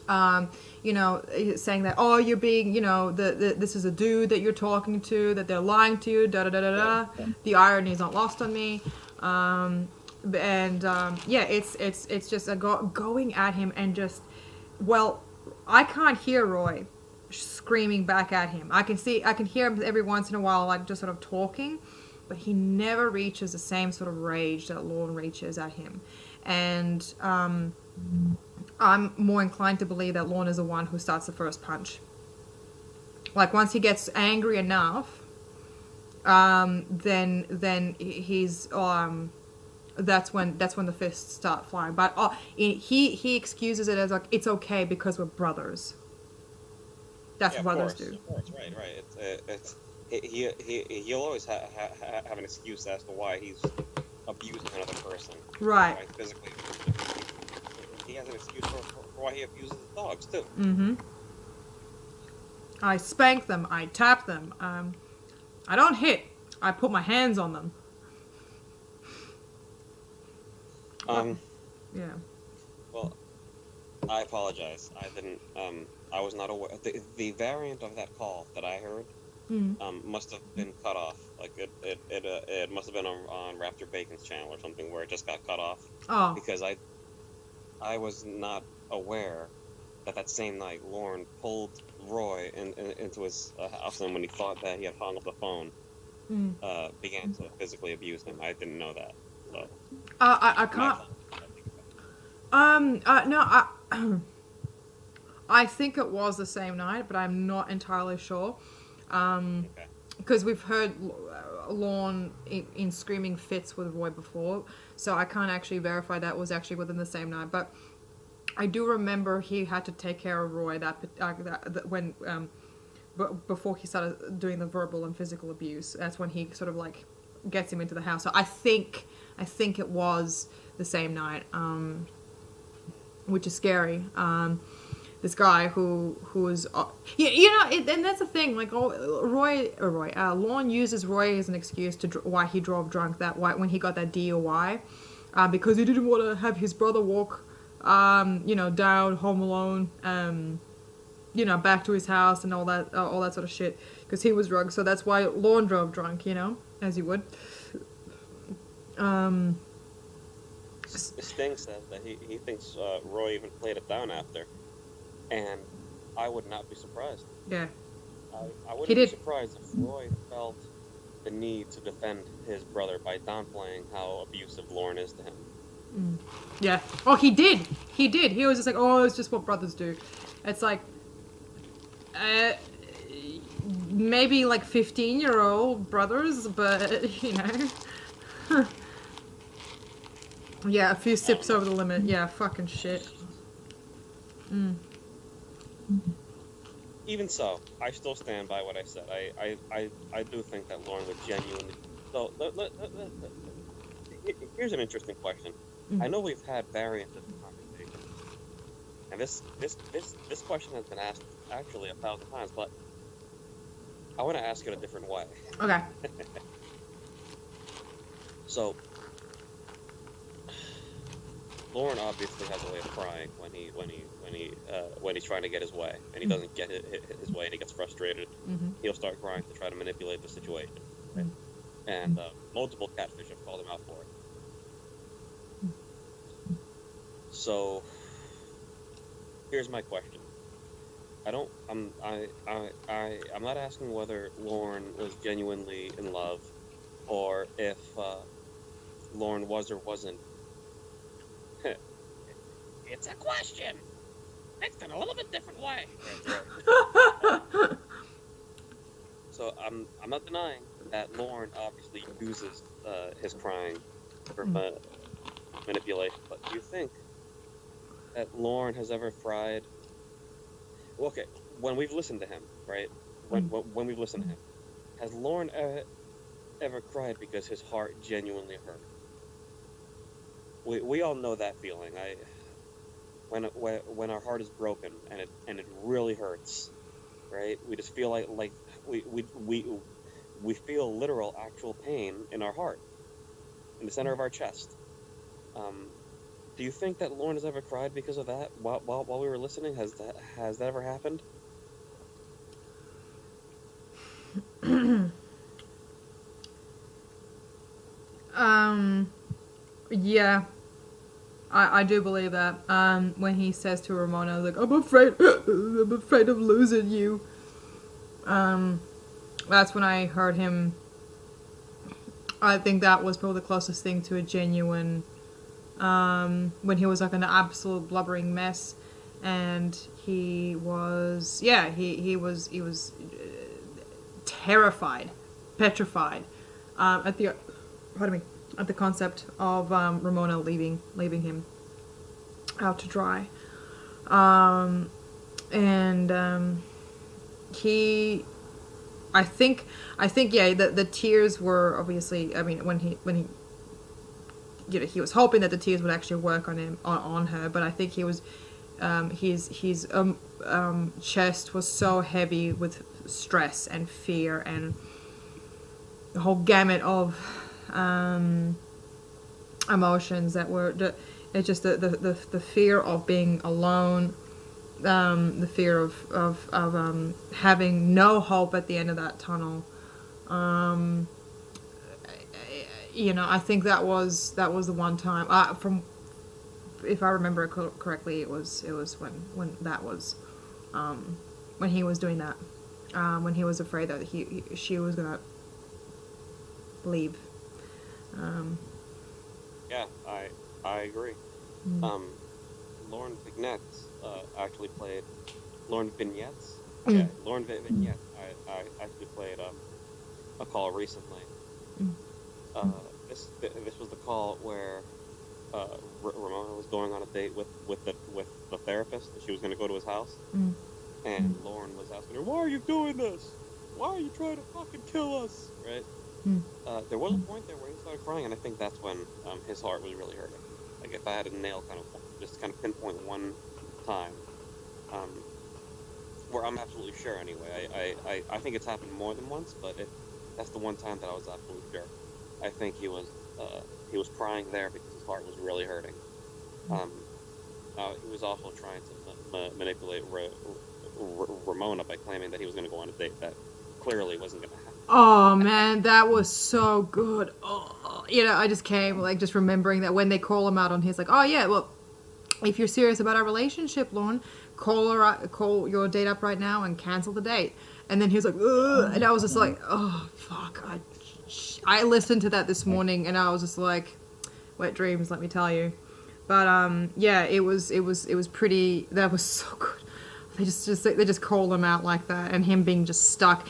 A: saying that, oh, you're being, this is a dude that you're talking to, that they're lying to you, da da da da da. The irony is not lost on me. It's just going at him and just, well, I can't hear Roy screaming back at him. I can hear him every once in a while, like just sort of talking, but he never reaches the same sort of rage that Lorne reaches at him. And I'm more inclined to believe that Lorne is the one who starts the first punch. Like once he gets angry enough, then he's that's when the fists start flying. But he excuses it as like, it's okay because we're brothers. That's what brothers do.
C: Of course, right. He'll always have an excuse as to why he's abusing another person.
A: Right.
C: Physically. He has an excuse for why he abuses the dogs too.
A: Mm-hmm. I spank them. I tap them. I don't hit. I put my hands on them. Yeah. Well,
C: I apologize. I didn't. I was not aware. The variant of that call that I heard must have been cut off. Like it must have been on Raptor Bacon's channel or something where it just got cut off.
A: Oh.
C: Because I was not aware that same night Lorne pulled Roy into his house, and when he thought that he had hung up the phone, began to physically abuse him. I didn't know that. So.
A: I can't. No, I think it was the same night, but I'm not entirely sure. Because we've heard Lorne in screaming fits with Roy before, so I can't actually verify that was actually within the same night. But I do remember he had to take care of Roy when before he started doing the verbal and physical abuse. That's when he sort of like gets him into the house. So I think it was the same night, which is scary. This guy who was, and that's the thing. Like, Lorne uses Roy as an excuse to why he drove drunk when he got that DUI, because he didn't want to have his brother walk, down home alone, back to his house and all that sort of shit, because he was drunk. So that's why Lorne drove drunk, as you would.
C: Sting says that he thinks Roy even played it down after. And I would not be surprised.
A: Yeah.
C: I wouldn't be surprised if Roy felt the need to defend his brother by downplaying how abusive Lorne is to him.
A: Yeah. Oh, he did. He was just like, oh, it's just what brothers do. It's like, maybe like 15-year-old brothers, but, Yeah, a few sips over the limit. Yeah, fucking shit.
C: Even so, I still stand by what I said. I do think that Lorne would genuinely. So here's an interesting question. I know we've had variants of the conversation, and this question has been asked actually 1,000 times, but I want to ask it a different way.
A: Okay.
C: So, Lorne obviously has a way of crying when he's trying to get his way, and he doesn't get his way, and he gets frustrated. He'll start crying to try to manipulate the situation. Right? And multiple catfish have called him out for it. So here's my question. I'm not asking whether Lorne was genuinely in love, or if Lorne was or wasn't. It's a question. It's in a little bit different way. So I'm not denying that Lorne obviously uses his crying for manipulation, but do you think that Lorne has ever cried? Well, okay, when we've listened to him, right? When we've listened to him, has Lorne ever cried because his heart genuinely hurt? We all know that feeling. When our heart is broken and it really hurts, right? We just feel like we feel literal actual pain in our heart, in the center of our chest. Do you think that Lorne has ever cried because of that? While we were listening, has that ever happened?
A: Um, yeah, I do believe that. When he says to Ramona, like, I'm afraid of losing you. Um, that's when I heard him. I think that was probably the closest thing to a genuine, when he was like an absolute blubbering mess, and he was terrified, petrified, at the, pardon me, at the concept of Ramona leaving him out to dry, and he I think yeah, the tears were obviously. I mean, when he he was hoping that the tears would actually work on him on her, but I think he was his chest was so heavy with stress and fear and the whole gamut of emotions that were it's just the fear of being alone, the fear of having no hope at the end of that tunnel. Um, I think that was the one time. From if I remember correctly, it was when that was when he was doing that, when he was afraid that she was gonna leave. Um,
C: Yeah, I agree.
A: mm,
C: Um, Lorne Vignettes actually played Lorne Vignettes. Yeah,
A: mm,
C: Vignettes. I actually played a call recently.
A: mm,
C: Uh, this was the call where Ramona was going on a date with the therapist. She was going to go to his house,
A: mm,
C: and Lorne was asking her, "Why are you doing this? Why are you trying to fucking kill us?" Right?
A: mm.
C: There was a point there where he started crying, and I think that's when his heart was really hurting. Like if I had a nail just kind of pinpoint one time, um, where I'm absolutely sure anyway. I think it's happened more than once, but that's the one time that I was absolutely sure. I think he was crying there because his heart was really hurting. Um, he was also trying to manipulate Ramona by claiming that he was going to go on a date that clearly wasn't going to happen.
A: Oh man, that was so good. Oh, I just came like just remembering that when they call him out on his like, oh yeah, well, if you're serious about our relationship, Lorne, call your date up right now and cancel the date. And then he was like, ugh, and I was just like, oh fuck. I listened to that this morning and I was just like, wet dreams, let me tell you. But yeah, it was pretty. That was so good. They just called him out like that, and him being just stuck.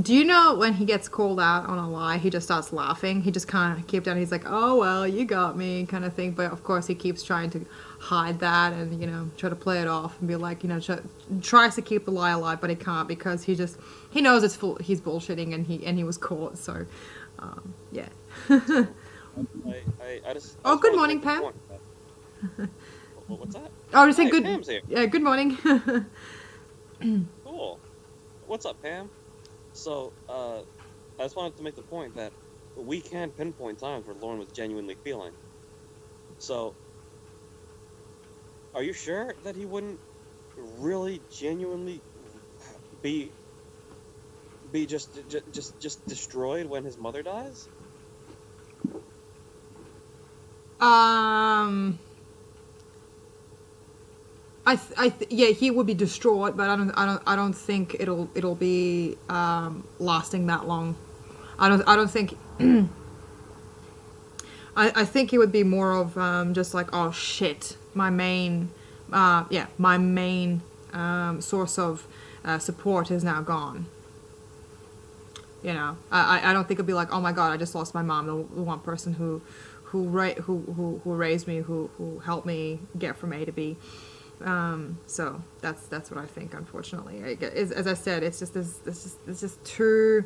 A: Do you know when he gets called out on a lie, he just starts laughing? He just kind of keeps down. He's like, "Oh well, you got me," kind of thing. But of course, he keeps trying to hide that and try to play it off and be like, tries to keep the lie alive, but he can't because he knows it's full. He's bullshitting, and he was caught. So, yeah.
C: I
A: Oh,
C: just
A: good
C: wanted to
A: morning,
C: make the
A: Pam.
C: point that- what's that?
A: Oh, just say
C: Hi,
A: good.
C: Pam's here.
A: Yeah, good morning.
C: Cool. What's up, Pam? So, I just wanted to make the point that we can pinpoint times where Lauren was genuinely feeling. So, are you sure that he wouldn't really genuinely be just destroyed when his mother dies?
A: Yeah, he would be distraught, but I don't think it'll be lasting that long. I don't think. I think it would be more of just like, oh shit, my main source of support is now gone. I don't think it'd be like, oh my god, I just lost my mom, the one person who raised me, who helped me get from A to B. So that's what I think. Unfortunately, as I said, it's just too.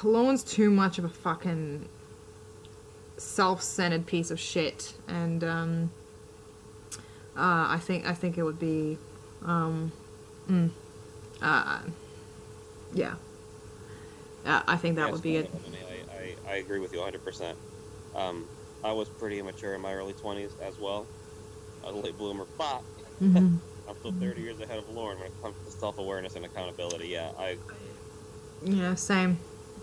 A: Lorne's too much of a fucking self-centered piece of shit, and I think it would be, yeah. I think that would be it.
C: I agree with you 100%. I was pretty immature in my early 20s as well. I was a late bloomer, but
A: Mm-hmm.
C: I'm still 30 years ahead of Lauren when it comes to self-awareness and accountability. Yeah,
A: Yeah, same.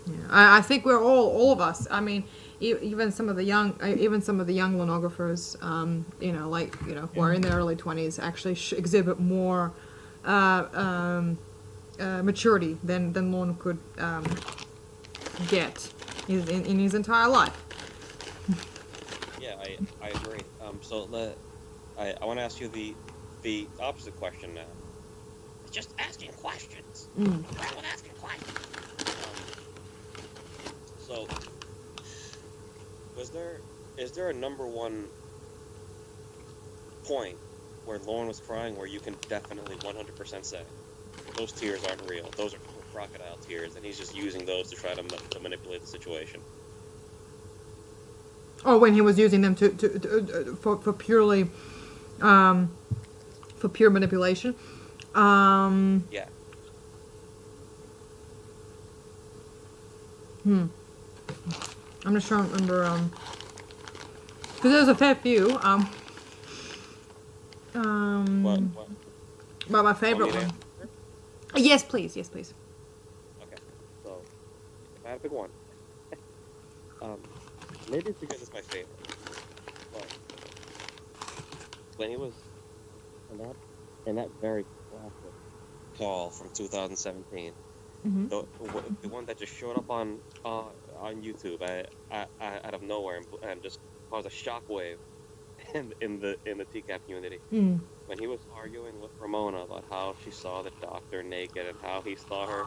A: Yeah, I think we're all of us. I mean, even some of the young, even some of the young lonographers, who are in their early 20s, actually exhibit more uh, um, maturity than Lorne could get in his entire life.
C: yeah, I agree. I want to ask you the opposite question now. Just asking questions.
A: Mm.
C: What's wrong with asking questions? So, is there a number one point where Lauren was crying where you can definitely 100% say those tears aren't real? Those are crocodile tears, and he's just using those to try to manipulate the situation.
A: Or when he was using them for purely for pure manipulation.
C: Yeah.
A: I'm just trying to remember. Because there's a fair few.
C: What?
A: But my favorite
C: Want me to
A: one.
C: answer?
A: Yes, please. Yes, please.
C: Okay. So, if I had to pick one, maybe it's because it's my favorite. But when he was in that very classic call from 2017,
A: Mm-hmm.
C: the one that just showed up on YouTube out of nowhere and just caused a shockwave in the TCAP community.
A: Mm.
C: When he was arguing with Ramona about how she saw the doctor naked and how he saw her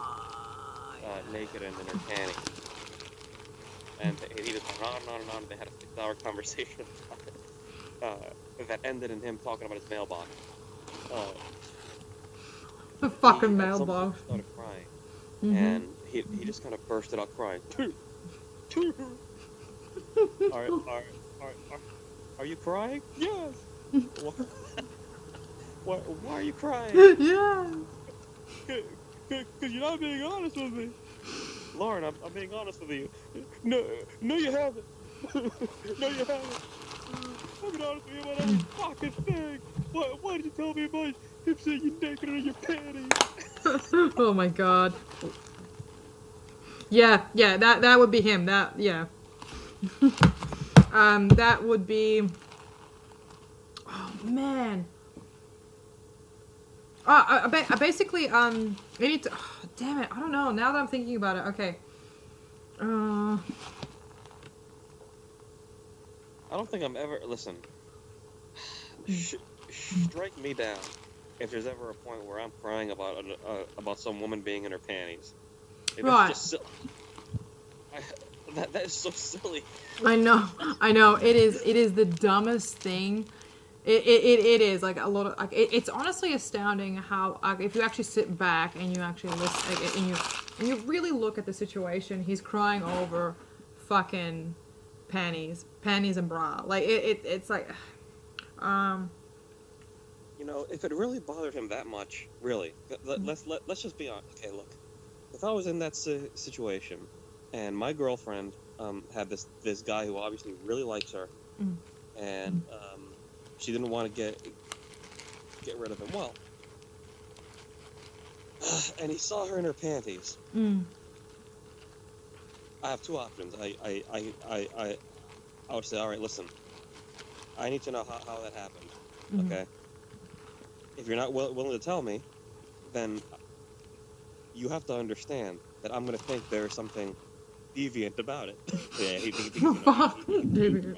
C: naked and in her panties, and he just went on and on and on. They had a 6-hour conversation that ended in him talking about his mailbox.
A: The fucking
C: He at some point
A: mailbox.
C: started crying,
A: Mm-hmm.
C: and he just kind of bursted out crying. are, are, are, are you crying? Yes. Why are you crying?
A: Yeah.
C: Because you're not being honest with me. Lauren, I'm being honest with you. No, you haven't. No, you haven't. I've been honest with you about every fucking thing. Why did you tell me about him saying you're naked in your panties?
A: Oh my god. Yeah, that would be him. That would be. Oh man. I basically I need to. Oh, damn it! I don't know. Now that I'm thinking about it, okay.
C: I don't think I'm ever. Listen. Strike me down if there's ever a point where I'm crying about some woman being in her panties.
A: Right.
C: That's just that is so silly.
A: I know. It is the dumbest thing. It is like a lot of like it's honestly astounding how if you actually sit back and you actually listen and you really look at the situation, he's crying over fucking panties and bra. Like it's like
C: You know, if it really bothered him that much, really, let's just be honest. Okay, look, if I was in that situation, and my girlfriend had this guy who obviously really likes her, and she didn't want to get rid of him. Well, and he saw her in her panties. I have two options. I would say, all right, listen, I need to know how that happened. Okay. If you're not willing to tell me, then you have to understand that I'm going to think there is something deviant about it. Yeah, he deviant.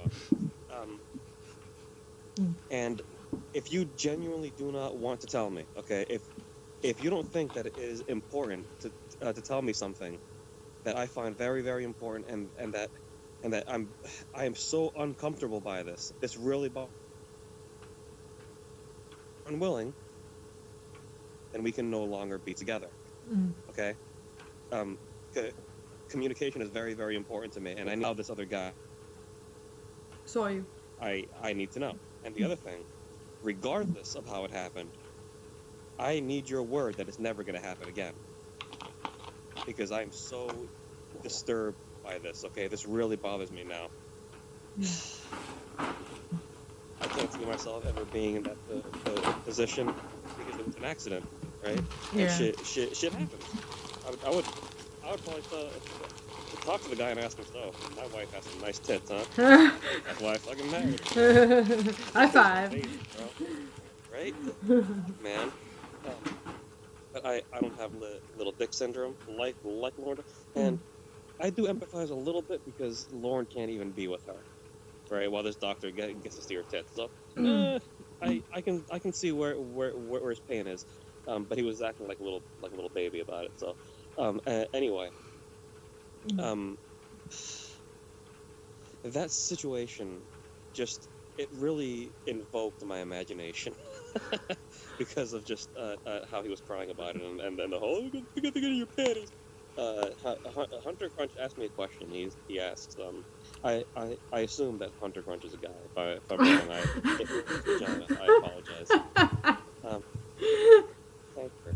C: And if you genuinely do not want to tell me, okay, if you don't think that it is important to tell me something that I find very, very important, and that I am so uncomfortable by this really unwilling, then we can no longer be together. Okay? Communication is very, very important to me, and I know this other guy.
A: saw you.
C: I need to know. And the other thing, regardless of how it happened, I need your word that it's never going to happen again. Because I'm so disturbed by this, okay? This really bothers me now. I can't see myself ever being in that position because it was an accident, right?
A: Yeah.
C: And shit happens. I would probably talk to the guy and ask him, so, my wife has some nice tits, huh? That's why I fucking married her.
A: High five.
C: Baby, bro. Right? Man. But I don't have little dick syndrome like Lorne. And I do empathize a little bit because Lorne can't even be with her, right? While this doctor gets to see her tits. So, I can see where his pain is. But he was acting like a little baby about it. So, anyway, that situation it really invoked my imagination because of just how he was crying about it and then the whole you got to get in your panties. Hunter Crunch asked me a question. He asks, I assume that Hunter Crunch is a guy. If I'm wrong, if it's vagina, I apologize. Thank you.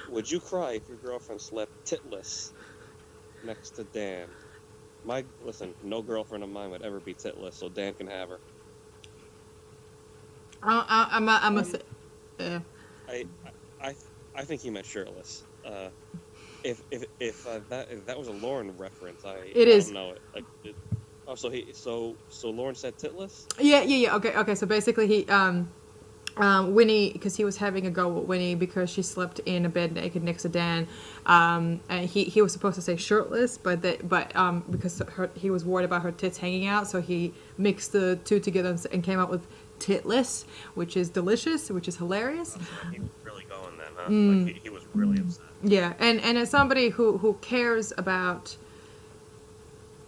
C: Would you cry if your girlfriend slept titless next to Dan? Listen, no girlfriend of mine would ever be titless, so Dan can have her.
A: I'm a. Yeah.
C: I think he meant shirtless. If that was a Lorne reference, I don't know it. So Lorne said titless?
A: Yeah. Okay. So basically, he Winnie, because he was having a go with Winnie because she slept in a bed naked next to Dan, and he was supposed to say shirtless, but because he was worried about her tits hanging out, so he mixed the two together and came up with titless, which is delicious, which is hilarious.
C: He was really going then, huh? Like he was really upset.
A: Yeah, and as somebody who cares about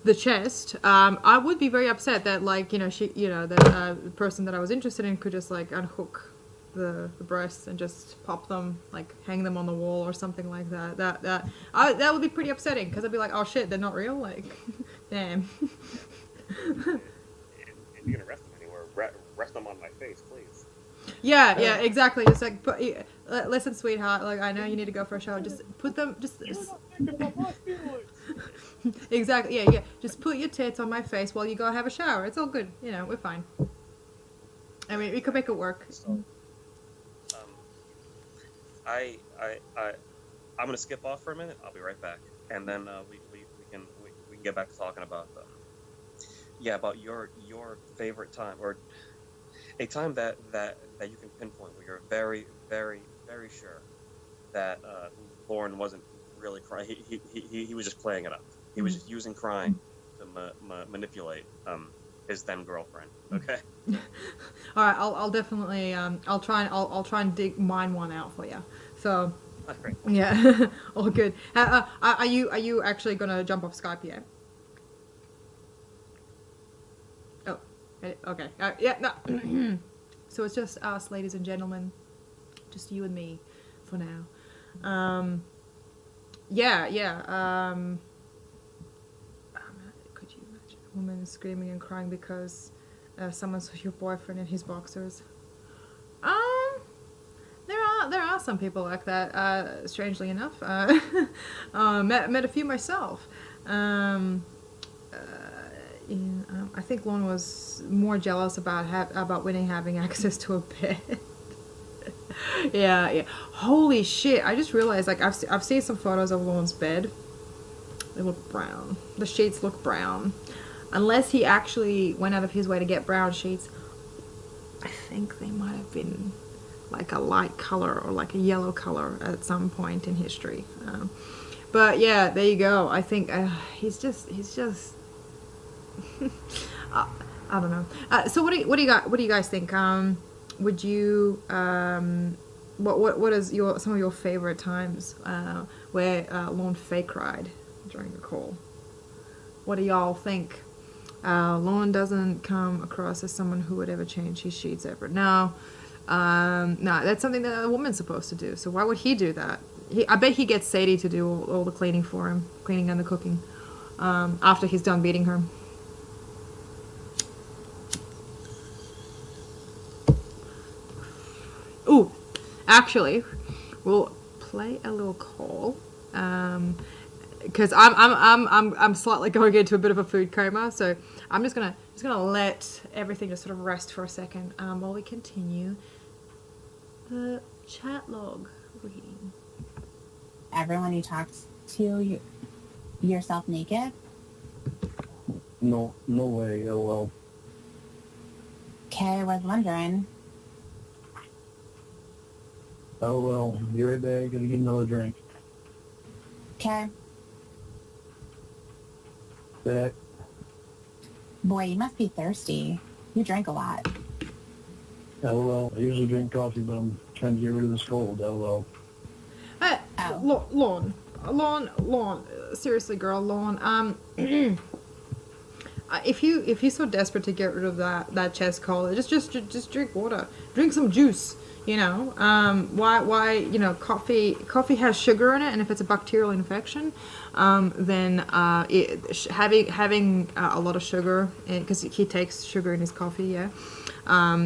A: the chest, I would be very upset that the person that I was interested in could just like unhook the breasts and just pop them, like hang them on the wall or something like that. That would be pretty upsetting because I'd be like, oh shit, they're not real, like, damn.
C: If you're gonna rest them anywhere, rest them on my face, please.
A: Yeah, exactly. Just like, listen, sweetheart. Like, I know you need to go for a shower. Just put them.
C: You're not thinking about my feelings.
A: Exactly. Yeah. Just put your tits on my face while you go have a shower. It's all good. We're fine. I mean, we could make it work.
C: So, I'm gonna skip off for a minute. I'll be right back, and then we can get back to talking about about your favorite time or a time that you can pinpoint where you're very, very, very sure that Lorne wasn't really crying. He was just playing it up. He was just using crying to manipulate his then girlfriend. Okay.
A: All right. I'll definitely I'll try and dig mine one out for you. So.
C: Great.
A: Yeah. All good. Are you actually gonna jump off Skype yet? Okay. Yeah, no. So it's just us, ladies and gentlemen. Just you and me for now. Yeah. Could you imagine a woman screaming and crying because someone saw your boyfriend in his boxers? There are some people like that, strangely enough. Met a few myself. I think Lorne was more jealous about Winnie having access to a bed. Yeah. Holy shit! I just realized, like, I've seen some photos of Lorne's bed. They look brown. The sheets look brown. Unless he actually went out of his way to get brown sheets, I think they might have been like a light color or like a yellow color at some point in history. But yeah, there you go. I think he's just. I don't know. So what do you guys think? Would you what is some of your favorite times where Lorne fake cried during the call? What do y'all think? Lorne doesn't come across as someone who would ever change his sheets ever. No, that's something that a woman's supposed to do. So why would he do that? I bet he gets Sadie to do all the cleaning for him, cleaning and the cooking, after he's done beating her. Ooh, actually, we'll play a little call. because I'm slightly going into a bit of a food coma, so I'm just gonna let everything just sort of rest for a second while we continue the chat log reading.
D: Everyone you talked to yourself naked?
E: No way. Oh well.
D: Okay, I was wondering.
E: Oh well. Be right back. Gonna get another drink.
D: Okay.
E: Back.
D: Boy, you must be thirsty. You drink a lot.
E: Oh well. I usually drink coffee, but I'm trying to get rid of this cold. Oh well.
D: Oh.
A: Lorne, seriously, girl, Lorne. If you're so desperate to get rid of that chest cold, just drink water, drink some juice. You know, why you know, coffee has sugar in it, and if it's a bacterial infection, then having a lot of sugar, because he takes sugar in his coffee, yeah,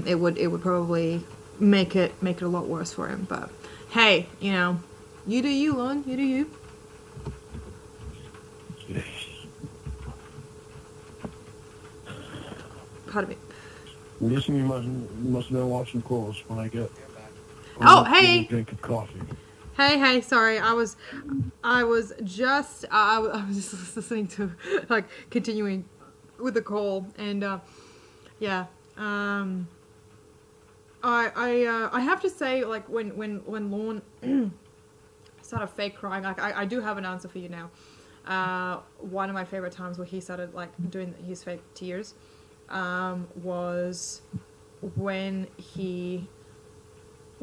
A: it would probably make it a lot worse for him. But hey, you know, you do you, Lon, you do you. Pardon me.
E: I'm guessing you must have been watching close when I get.
A: Oh, hey.
E: A drink of coffee.
A: Hey, sorry. I was just listening to, like, continuing with the call, and yeah. I have to say, like, when Lorne started fake crying, like, I do have an answer for you now. One of my favorite times where he started, like, doing his fake tears was when he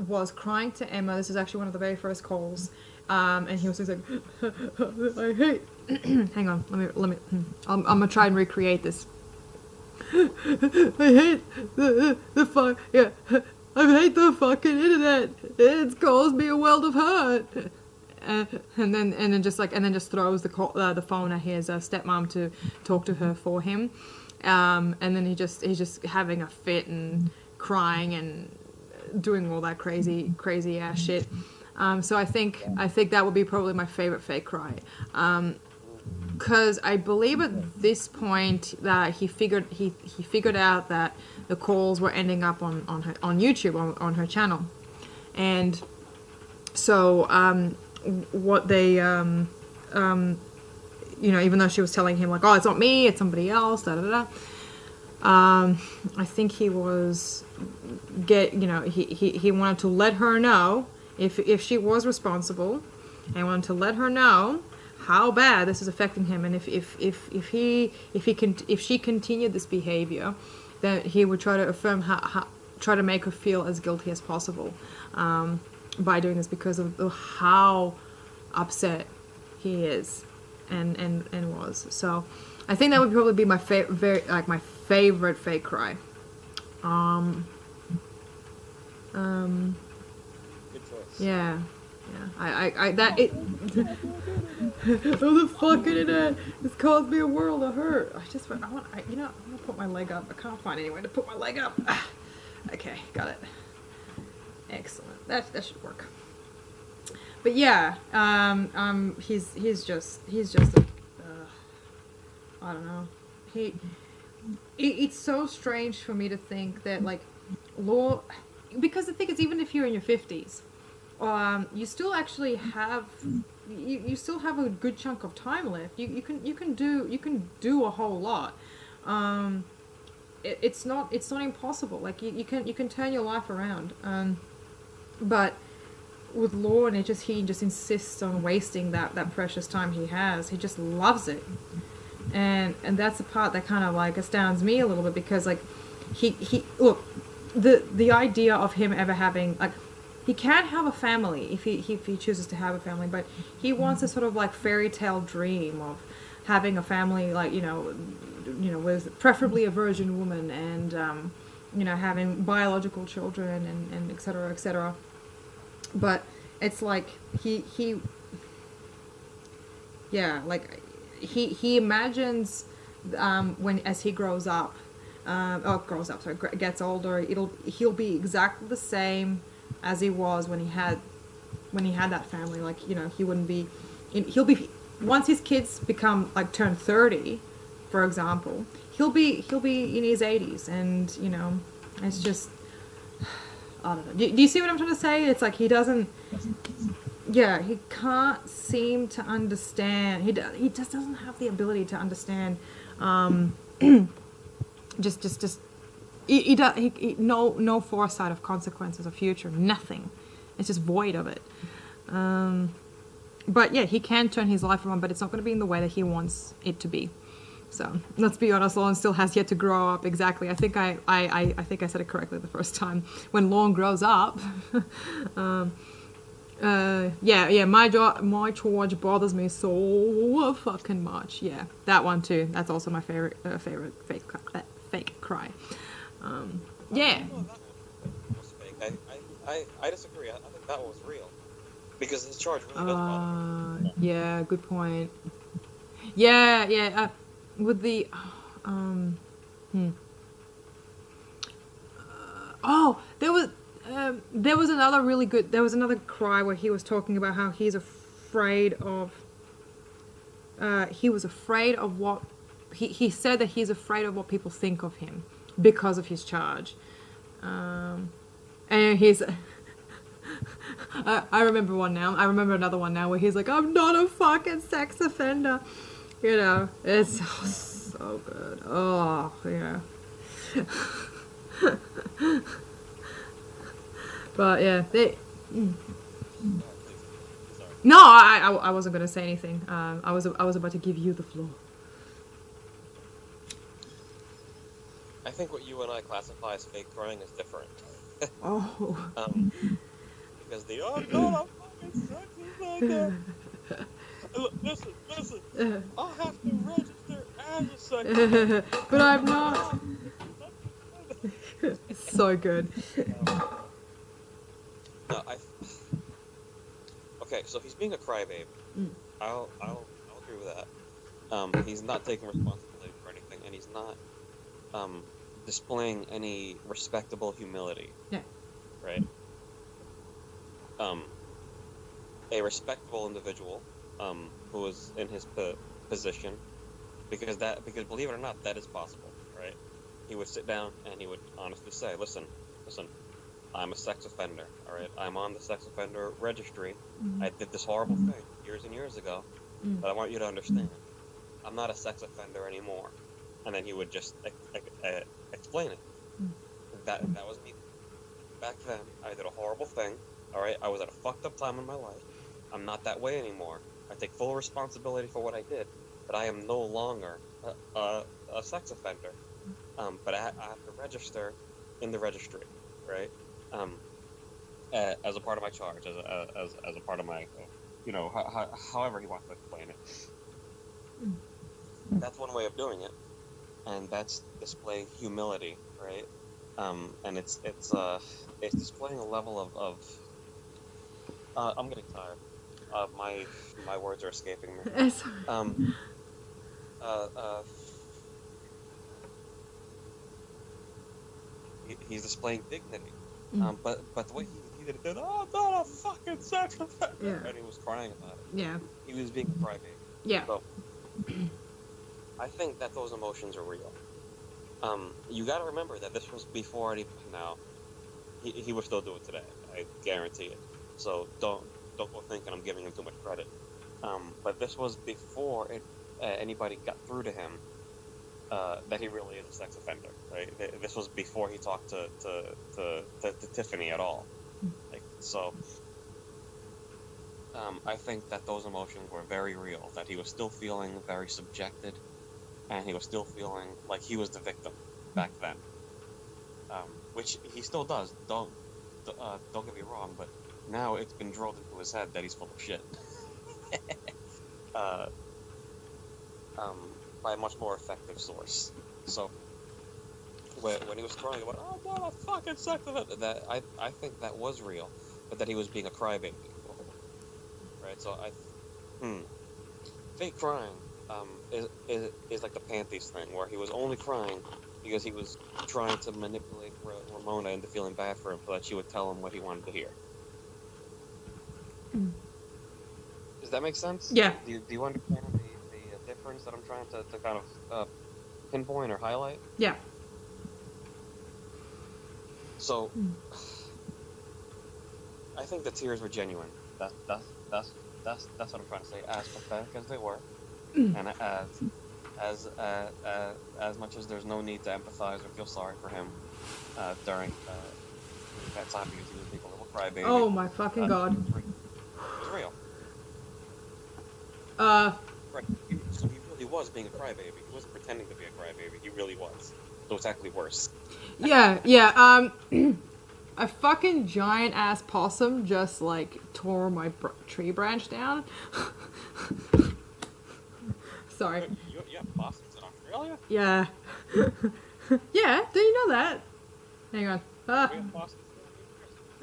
A: was crying to Emma. This is actually one of the very first calls, and he was just like, I hate. Hang on, let me. I'm gonna try and recreate this. I hate yeah. I hate the fucking internet. It's caused me a world of hurt. And then just throws the phone at his stepmom to talk to her for him. And then he's just having a fit and crying and doing all that crazy ass shit. So I think that would be probably my favorite fake cry. Because I believe at this point that he figured out that the calls were ending up on YouTube on her channel, and so what they you know, even though she was telling him, like, oh, it's not me, it's somebody else, da da da. I think he was he wanted to let her know if she was responsible, and wanted to let her know how bad this is affecting him, and if she continued this behavior, that he would try to try to make her feel as guilty as possible by doing this, because of how upset he is and was. So I think that would probably be my favorite fake cry.
C: Good choice.
A: Yeah. I that it. Oh, the fucking internet! It's caused me a world of hurt. I'm gonna put my leg up. I can't find anywhere to put my leg up. Okay, got it. Excellent. That should work. But yeah, he's just I don't know. It's so strange for me to think that, like, law, because the thing is, even if you're in your 50s, you still actually have you still have a good chunk of time left. You can do a whole lot. It's not impossible. Like, you can turn your life around. But with Lorne, he just insists on wasting that precious time he has. He just loves it. And that's the part that kind of, like, astounds me a little bit, because, like, he look, the idea of him ever having, like, he can't have a family if he chooses to have a family, but he wants a sort of, like, fairy tale dream of having a family, like, you know, with preferably a virgin woman, and having biological children, and et cetera, et cetera. But it's like he imagines when, as he grows up, gets older, he'll be exactly the same as he was when he had that family. Like, you know, he wouldn't be, he'll be once his kids become like turn 30, for example, he'll be in his 80s, and you know, it's just, I don't know. Do you see what I'm trying to say? It's like he doesn't. Yeah, he can't seem to understand. He just doesn't have the ability to understand. Just no foresight of consequences or future. Nothing. It's just void of it. But yeah, he can turn his life around, but it's not going to be in the way that he wants it to be. So let's be honest, Lorne still has yet to grow up. Exactly. I think I think I said it correctly the first time. When Lorne grows up, my George bothers me so fucking much. Yeah, that one too. That's also my favorite fake cry. Yeah.
C: No, that was fake. I disagree. I think that was real. Because his charge really does bother me.
A: Yeah, good point. Yeah. With the, there was another really good. There was another cry where he was talking about how he's afraid of. He was afraid of what. He said that he's afraid of what people think of him because of his charge, and he's. I remember one now. I remember another one now where he's like, "I'm not a fucking sex offender." You know, it's so good. Oh, yeah. But yeah, no, I wasn't gonna say anything. I was about to give you the floor.
C: I think what you and I classify as fake crying is different.
A: Oh.
C: Because the I'm not a fucking sex offender. Look, listen. I'll have to register as a sex offender.
A: But I'm not. It's so good.
C: No, okay, so he's being a crybaby. I'll agree with that. He's not taking responsibility for anything, and he's not displaying any respectable humility.
A: Yeah.
C: Right. A respectable individual who is in his position, because believe it or not, that is possible, right? He would sit down and he would honestly say, listen, I'm a sex offender, all right? I'm on the sex offender registry. I did this horrible thing years and years ago, but I want you to understand, I'm not a sex offender anymore. And then he would just explain it. That was me. Back then, I did a horrible thing, all right? I was at a fucked up time in my life. I'm not that way anymore. I take full responsibility for what I did, but I am no longer a sex offender. But I have to register in the registry, right? As a part of my charge, as a part of my, however he wants to explain it. That's one way of doing it, and that's displaying humility, right? And it's displaying a level of I'm getting tired. My words are escaping me. He's displaying dignity. But the way he did it, I'm not a fucking sex offender, and he was crying about it. Yeah. He was being a crybaby.
A: Yeah.
C: So I think that those emotions are real. You got to remember that this was before any. Now, he would still do it today. I guarantee it. So don't go thinking I'm giving him too much credit. But this was before anybody got through to him that he really is a sex offender. Right? This was before he talked to Tiffany at all. Like, so. I think that those emotions were very real. That he was still feeling very subjected, and he was still feeling like he was the victim back then. Which he still does. Don't get me wrong, but now it's been drilled into his head that he's full of shit. By a much more effective source. So when he was crying about, oh, what a fucking sex offender, that I think that was real, but that he was being a crybaby. Right? So fake crying is like the panties thing, where he was only crying because he was trying to manipulate Ramona into feeling bad for him so that she would tell him what he wanted to hear. Does that make sense?
A: Yeah.
C: Do you understand the difference that I'm trying to kind of pinpoint or highlight?
A: Yeah.
C: So, I think the tears were genuine. That's what I'm trying to say. As pathetic as they were, and as much as there's no need to empathize or feel sorry for him during that time because he was being a little crybaby.
A: Oh my fucking god.
C: It was real. Right. So he really was being a crybaby. He wasn't pretending to be a crybaby. He really was. So it's actually worse.
A: Yeah. A fucking giant ass possum just like tore my tree branch down. Sorry.
C: You have possums in Australia?
A: Yeah. Yeah, did you know that? Hang on.
C: We have possums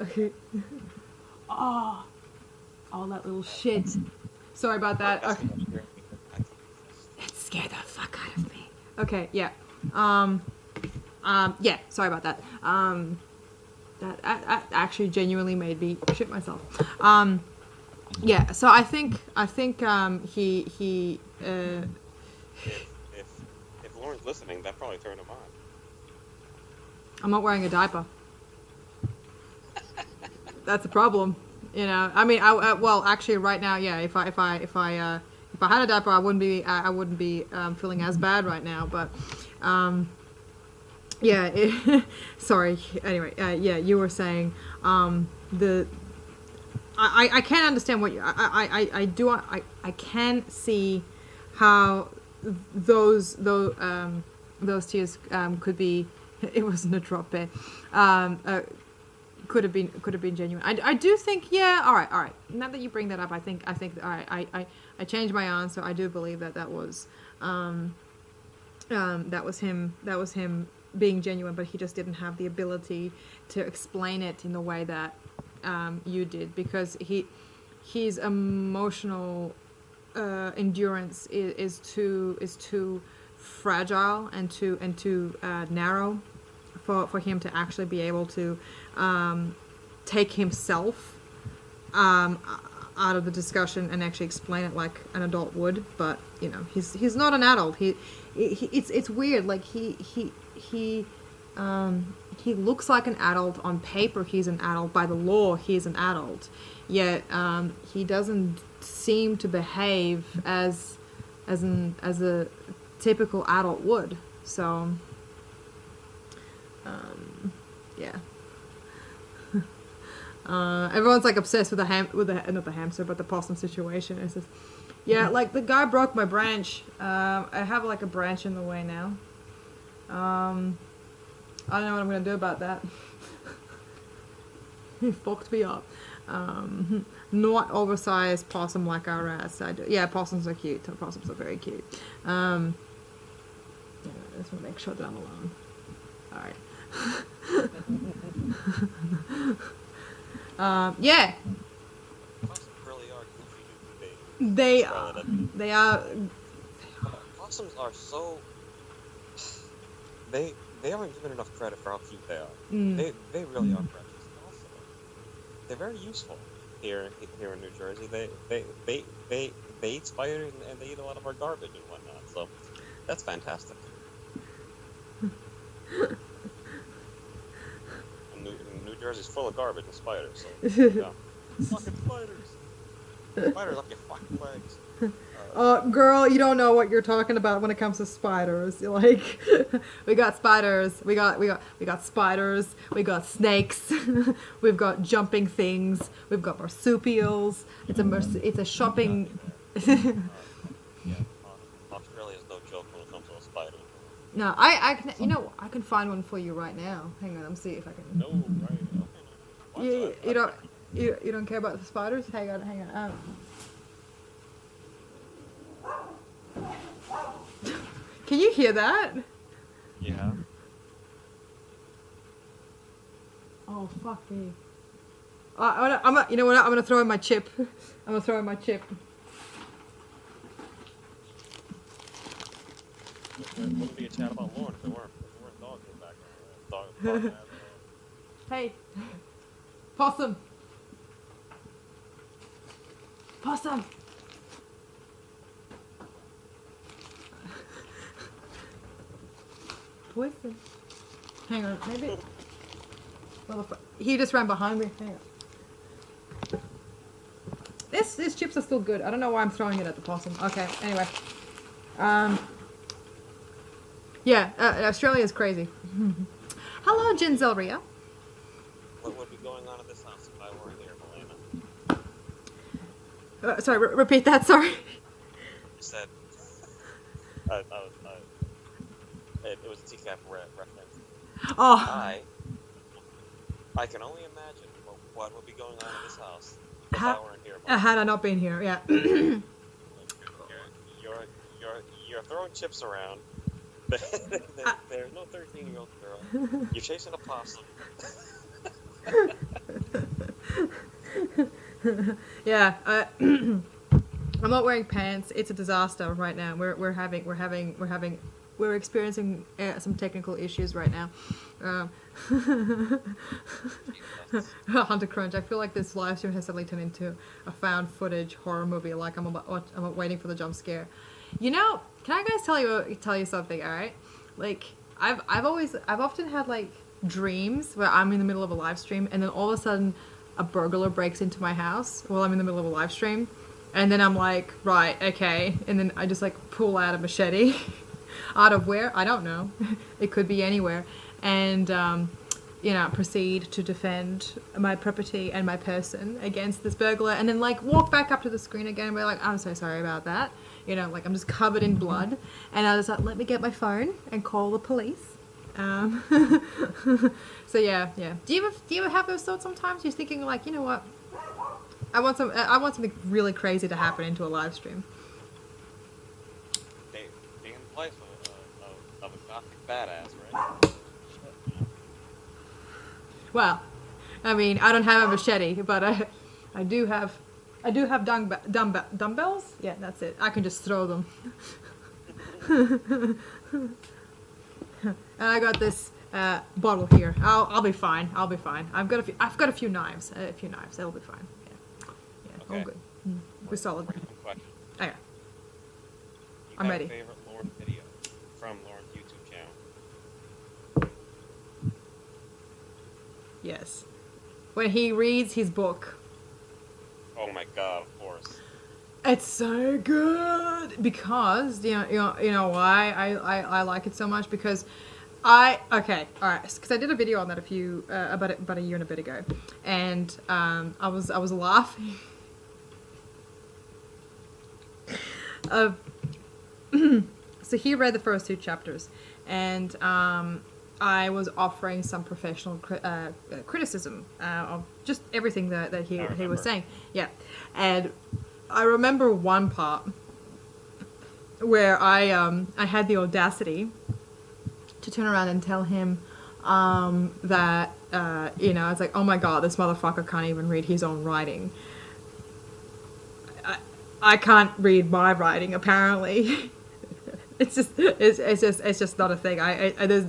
C: in
A: Okay. Oh, that little shit. Sorry about that. Okay. It scared the fuck out of me. Okay, yeah. Yeah, sorry about that. That actually genuinely made me shit myself. Yeah, so I think he
C: If Lauren's listening, that probably turned him on.
A: I'm not wearing a diaper. That's a problem, you know. I mean, well, actually, right now, yeah. If I had a diaper, I wouldn't be feeling as bad right now. But, yeah. Sorry. Anyway, yeah. You were saying I can't understand what you. I can see how those tears could be. It wasn't a drop bear. Could have been genuine. I do think, yeah. All right. Now that you bring that up, I think. All right. I changed my answer. I do believe that was him being genuine, but he just didn't have the ability to explain it in the way that you did, because his emotional endurance is too fragile and too narrow for him to actually be able to take himself out of the discussion and actually explain it like an adult would. But you know, he's not an adult. It's weird. Like he looks like an adult on paper. He's an adult by the law. He's an adult, yet he doesn't seem to behave as a typical adult would. So yeah. Everyone's like obsessed with not the hamster, but the possum situation. It's just, yeah, like the guy broke my branch. I have like a branch in the way now. I don't know what I'm gonna do about that. He fucked me up. Not oversized possum like our ass. Yeah, possums are cute. Possums are very cute. Yeah, I just want to make sure that I'm alone. All right. Yeah.
C: Possums really are goofy things.
A: They are.
C: Possums are so. They aren't given enough credit for how cute they are. They really are precious. Also, they're very useful here in New Jersey. They eat spiders and they eat a lot of our garbage and whatnot. So that's fantastic. New Jersey's full of garbage and spiders. So yeah. Fucking spiders. Spiders up your fucking legs.
A: Girl, you don't know what you're talking about when it comes to spiders. Like, we got spiders, we got spiders, we got snakes, we've got jumping things, we've got marsupials. It's a shopping.
C: Yeah, Australia is no joke when it comes to spiders.
A: No, I can find one for you right now. Hang on, let me see if I can.
C: No, right. Okay.
A: You don't care about the spiders? Hang on. Can you hear that?
C: Yeah.
A: Oh fuck me. You know what? I'm gonna throw in my chip.
C: Wouldn't be a chat about Lorne if there weren't dogs in the background.
A: Hey, possum. poison. Hang on, maybe. He just ran behind me. Hang on. These chips are still good. I don't know why I'm throwing it at the possum. Okay, anyway. Yeah, Australia is crazy. Hello, Ginzelria.
C: What would be going on in this house if I were here, Milena?
A: Sorry, repeat that, sorry.
C: You said... it was a TCAP reference.
A: Oh.
C: I can only imagine what would be going on in this house if I weren't here.
A: Had I not been here, yeah.
C: You're throwing chips around. There's no 13-year-old girl. You're chasing a possum.
A: Yeah, I'm not wearing pants. It's a disaster right now. We're experiencing some technical issues right now. Hunter Crunch. I feel like this live stream has suddenly turned into a found footage horror movie. Like I'm waiting for the jump scare. You know, can I guys tell you something? All right, like I've often had like dreams where I'm in the middle of a live stream and then all of a sudden a burglar breaks into my house while I'm in the middle of a live stream, and then I'm like, right, okay, and then I just like pull out a machete. Out of where? I don't know. It could be anywhere. And, proceed to defend my property and my person against this burglar, and then, like, walk back up to the screen again and be like, I'm so sorry about that. Like, I'm just covered in blood. And I was like, let me get my phone and call the police. So, yeah. Do you ever have those thoughts sometimes? You're thinking, like, you know what? I want something really crazy to happen into a live stream.
C: Being in place of a gothic badass, right?
A: Well, I mean, I don't have a machete, but I do have dumbbells. Yeah, that's it. I can just throw them. And I got this bottle here. I'll be fine. I've got a few knives. That'll be fine. Yeah,
C: Okay.
A: all good. We're solid.
C: Random question.
A: Okay.
C: You
A: I'm
C: got
A: ready.
C: a favorite Lorne video from Lorne's YouTube channel?
A: Yes. When he reads his book.
C: Oh my god, of course.
A: It's so good because you know why I like it so much, because because I did a video on that about a year and a bit ago, and I was laughing. So he read the first two chapters, and I was offering some professional criticism of just everything that he was saying. Yeah, and I remember one part where I had the audacity to turn around and tell him that it's like, oh my god, this motherfucker can't even read his own writing. I can't read my writing, apparently. It's just not a thing.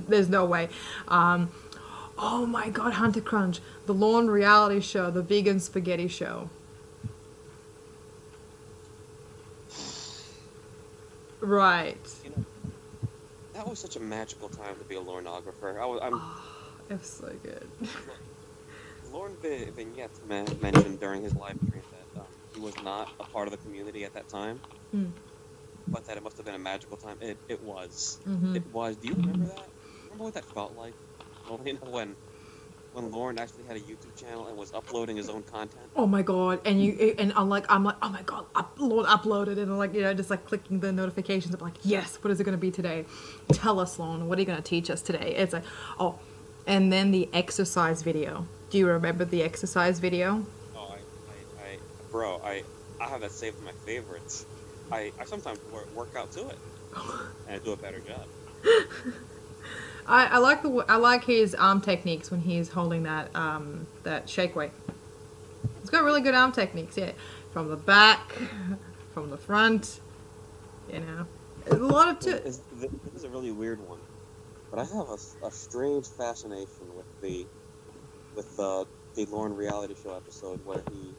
A: There's no way. Oh my god, Hunter Crunch, the Lorne reality show, the vegan spaghetti show. Right.
C: That was such a magical time to be a Lornographer.
A: It was so good.
C: Lorne Vignette mentioned during his live stream that he was not a part of the community at that time, but that it must have been a magical time. It was.
A: Mm-hmm.
C: It was. Do you remember that? Remember what that felt like? When Lorne actually had a YouTube channel and was uploading his own content.
A: Oh my god! And I'm like, oh my god, Lorne uploaded, and I'm like, just like clicking the notifications. I'm like, yes, what is it going to be today? Tell us, Lorne. What are you going to teach us today? It's like, oh, and then the exercise video. Do you remember the exercise video?
C: Oh, I have that saved in my favorites. I sometimes work out to it, and I do a better job.
A: I like his arm techniques when he's holding that shake weight. He's got really good arm techniques, yeah. From the back, from the front, a lot of
C: This is a really weird one, but I have a strange fascination with the Lorne reality show episode where he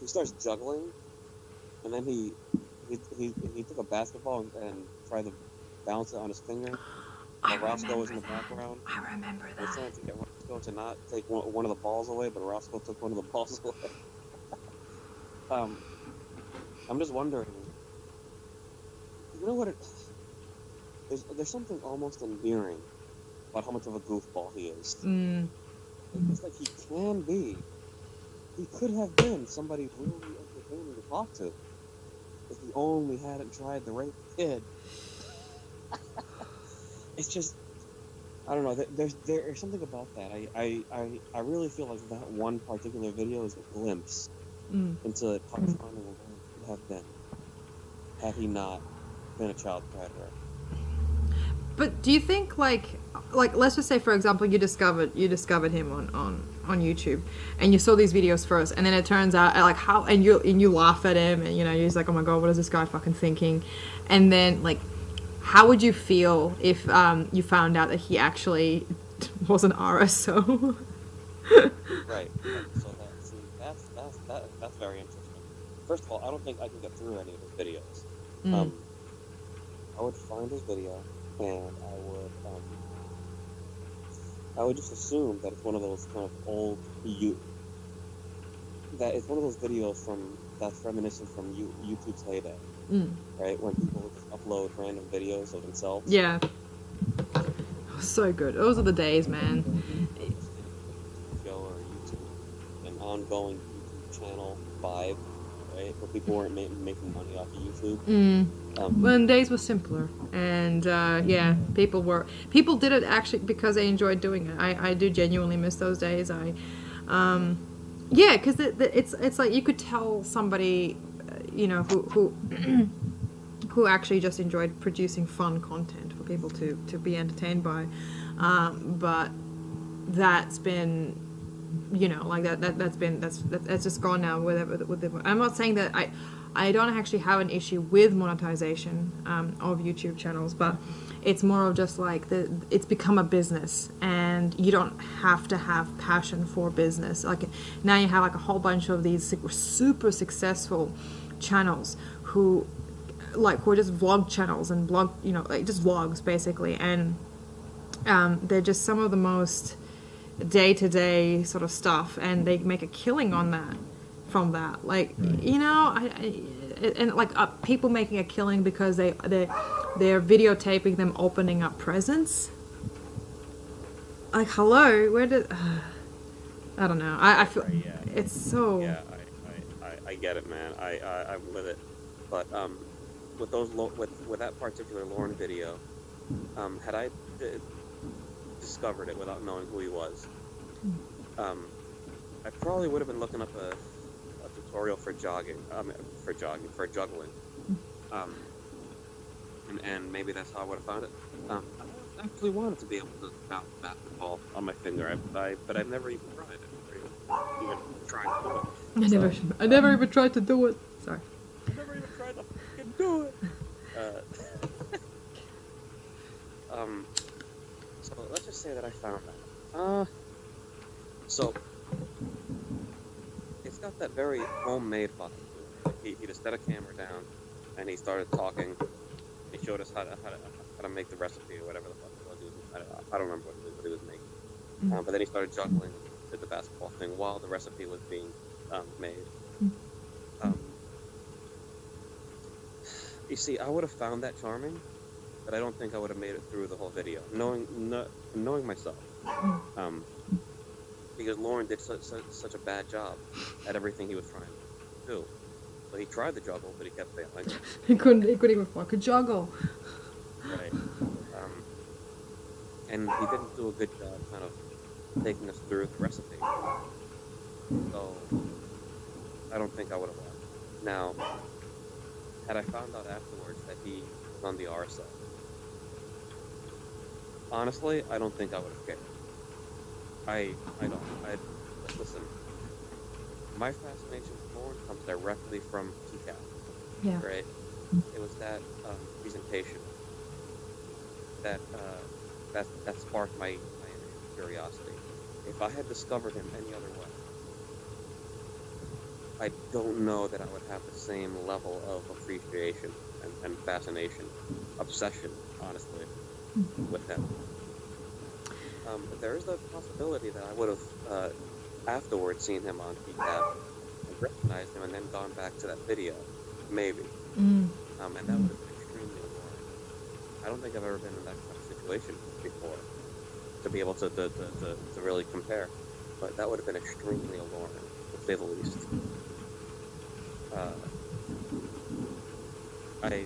C: starts juggling, and then he took a basketball and tried to bounce it on his finger.
A: I
C: While Roscoe was in
A: remember
C: the
A: that.
C: background.
A: I remember
C: They're
A: that.
C: trying to get Roscoe to not take one of the balls away, but Roscoe took one of the balls away. I'm just wondering, you know what? There's something almost endearing about how much of a goofball he is.
A: Mm.
C: It's like he could have been somebody really entertaining to talk to if he only hadn't tried the right kid. It's just, I don't know. There's something about that. I really feel like that one particular video is a glimpse into how charming Lauren could have been had he not been a child predator.
A: But do you think like let's just say for example you discovered him on YouTube and you saw these videos first and then it turns out like how and you laugh at him and you know you're just like, oh my god, what is this guy fucking thinking? And then like how would you feel if you found out that he actually was an RSO?
C: Right. So that's very interesting. First of all, I don't think I can get through any of his videos. I would find his video and I would just assume that it's one of those kind of old that it's one of those videos that's reminiscent from YouTube's heyday, right? When people would just upload random videos of themselves.
A: Yeah. So good. Those are the days, man.
C: Show or YouTube, an ongoing YouTube channel vibe, right? Where people weren't making money off of YouTube.
A: When days were simpler, and yeah, people did it actually because they enjoyed doing it. I do genuinely miss those days. Yeah, because it's like you could tell somebody, you know, who who actually just enjoyed producing fun content for people to be entertained by, but that's been, you know, like that's just gone now. I'm not saying that I don't actually have an issue with monetization of YouTube channels, but it's more of just like it's become a business, and you don't have to have passion for business. Like now you have like a whole bunch of these super successful channels who are just vlog channels and you know, like just vlogs basically, and they're just some of the most day-to-day sort of stuff, and they make a killing on that. From that, like, you know, and like people making a killing because they're videotaping them opening up presents. Like, hello, where did I don't know. I feel it's so.
C: Yeah, I get it, man. I'm with it, but with those with that particular Lorne video, had I discovered it without knowing who he was, I probably would have been looking up a tutorial for juggling, and maybe that's how I would have found it. I actually wanted to be able to bounce a basketball on my finger, but I've never even tried it. Even tried to do it.
A: I never even tried to do it. Sorry.
C: I never even tried to fucking do it. So let's just say that I found that. So it's got that very homemade fucking food. He just set a camera down and he started talking. He showed us how to make the recipe or whatever the fuck it was. I don't remember what he was making. But then he started juggling, did the basketball thing while the recipe was being made. You see, I would have found that charming, but I don't think I would have made it through the whole video, knowing myself. Because Lorne did such a bad job at everything he was trying to do. So he tried to juggle, but he kept failing.
A: He couldn't even fucking juggle.
C: Right. And he didn't do a good job kind of taking us through the recipe. So I don't think I would have won. Now, had I found out afterwards that he was on the RSO, honestly, I don't think I would have cared. I don't. Listen, my fascination with Lorne comes directly from TCAP.
A: Yeah.
C: Right? It was that presentation that sparked my curiosity. If I had discovered him any other way, I don't know that I would have the same level of appreciation and fascination, obsession, honestly, with him. There is the possibility that I would have afterwards seen him on PCAP and recognized him and then gone back to that video, maybe. And that would have been extremely alluring. I don't think I've ever been in that kind of situation before to be able to really compare. But that would have been extremely alluring, to say the least. I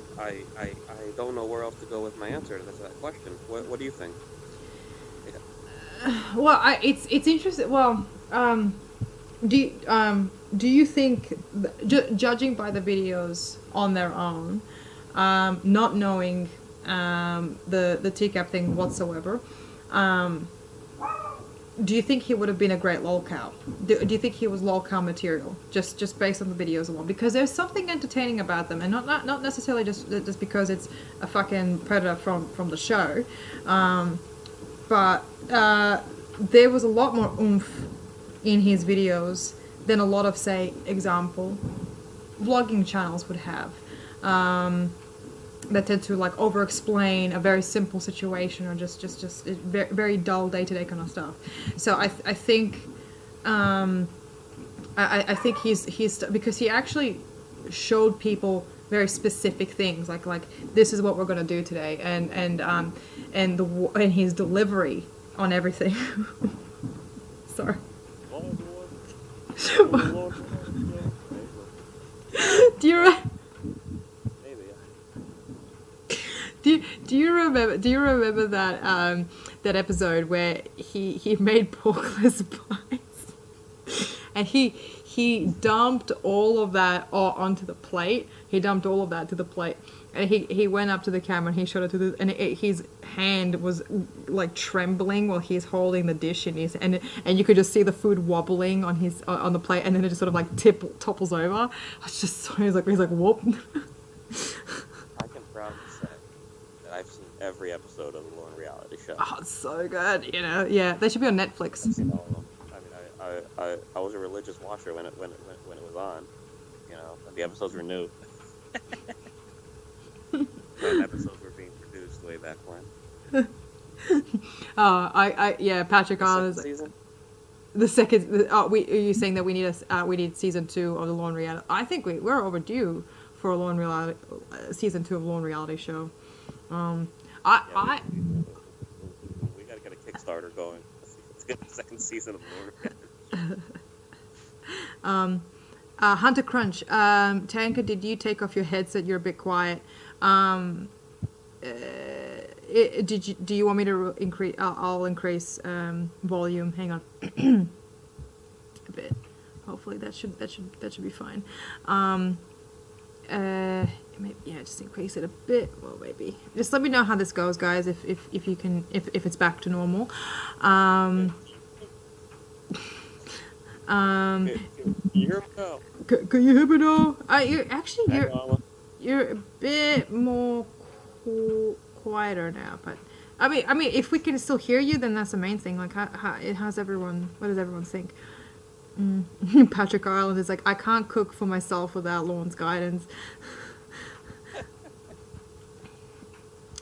C: don't know where else to go with my answer to that question. What do you think?
A: Well, it's interesting. Well, do you think, judging by the videos on their own, not knowing the TCAP thing whatsoever, do you think he would have been a great lolcow? Do you think he was lolcow material, just based on the videos alone? Because there's something entertaining about them, and not necessarily just because it's a fucking predator from the show, but there was a lot more oomph in his videos than a lot of, say, example, vlogging channels would have. That tend to like over-explain a very simple situation, or just very, very dull day-to-day kind of stuff. So I think I think he's because he actually showed people very specific things, like this is what we're gonna do today, and his delivery on everything. Sorry. Do you remember that that episode where he made porkless pies, and he dumped all of that onto the plate. He dumped all of that to the plate, and he went up to the camera and he showed it to his hand was like trembling while he's holding the dish in his, and you could just see the food wobbling on his on the plate, and then it just sort of like topples over. It's just so he's like whoop.
C: I can proudly say that I've seen every episode of the Lorne reality show.
A: Oh, it's so good, yeah. They should be on Netflix.
C: I've seen all of them. I mean, I was a religious watcher when it was on, and the episodes were new. When episodes were being produced way back when.
A: Patrick Island.
C: Season?
A: The second. Are you saying that we need season 2 of the Lorne reality? I think we're overdue for a Lorne reality season 2 of Lorne reality show.
C: We gotta get a Kickstarter going. Let's get the second season of Lorne.
A: Hunter Crunch. Tanka, did you take off your headset? You're a bit quiet. Do you want me to increase? I'll increase volume. Hang on, a bit. Hopefully that should be fine. Just increase it a bit. Well, maybe just let me know how this goes, guys. If you can, if it's back to normal. Can you hear me now? You're a bit more quieter now, but I mean, if we can still hear you, then that's the main thing. Like, how's everyone? What does everyone think? Patrick Ireland is like, I can't cook for myself without Lorne's guidance.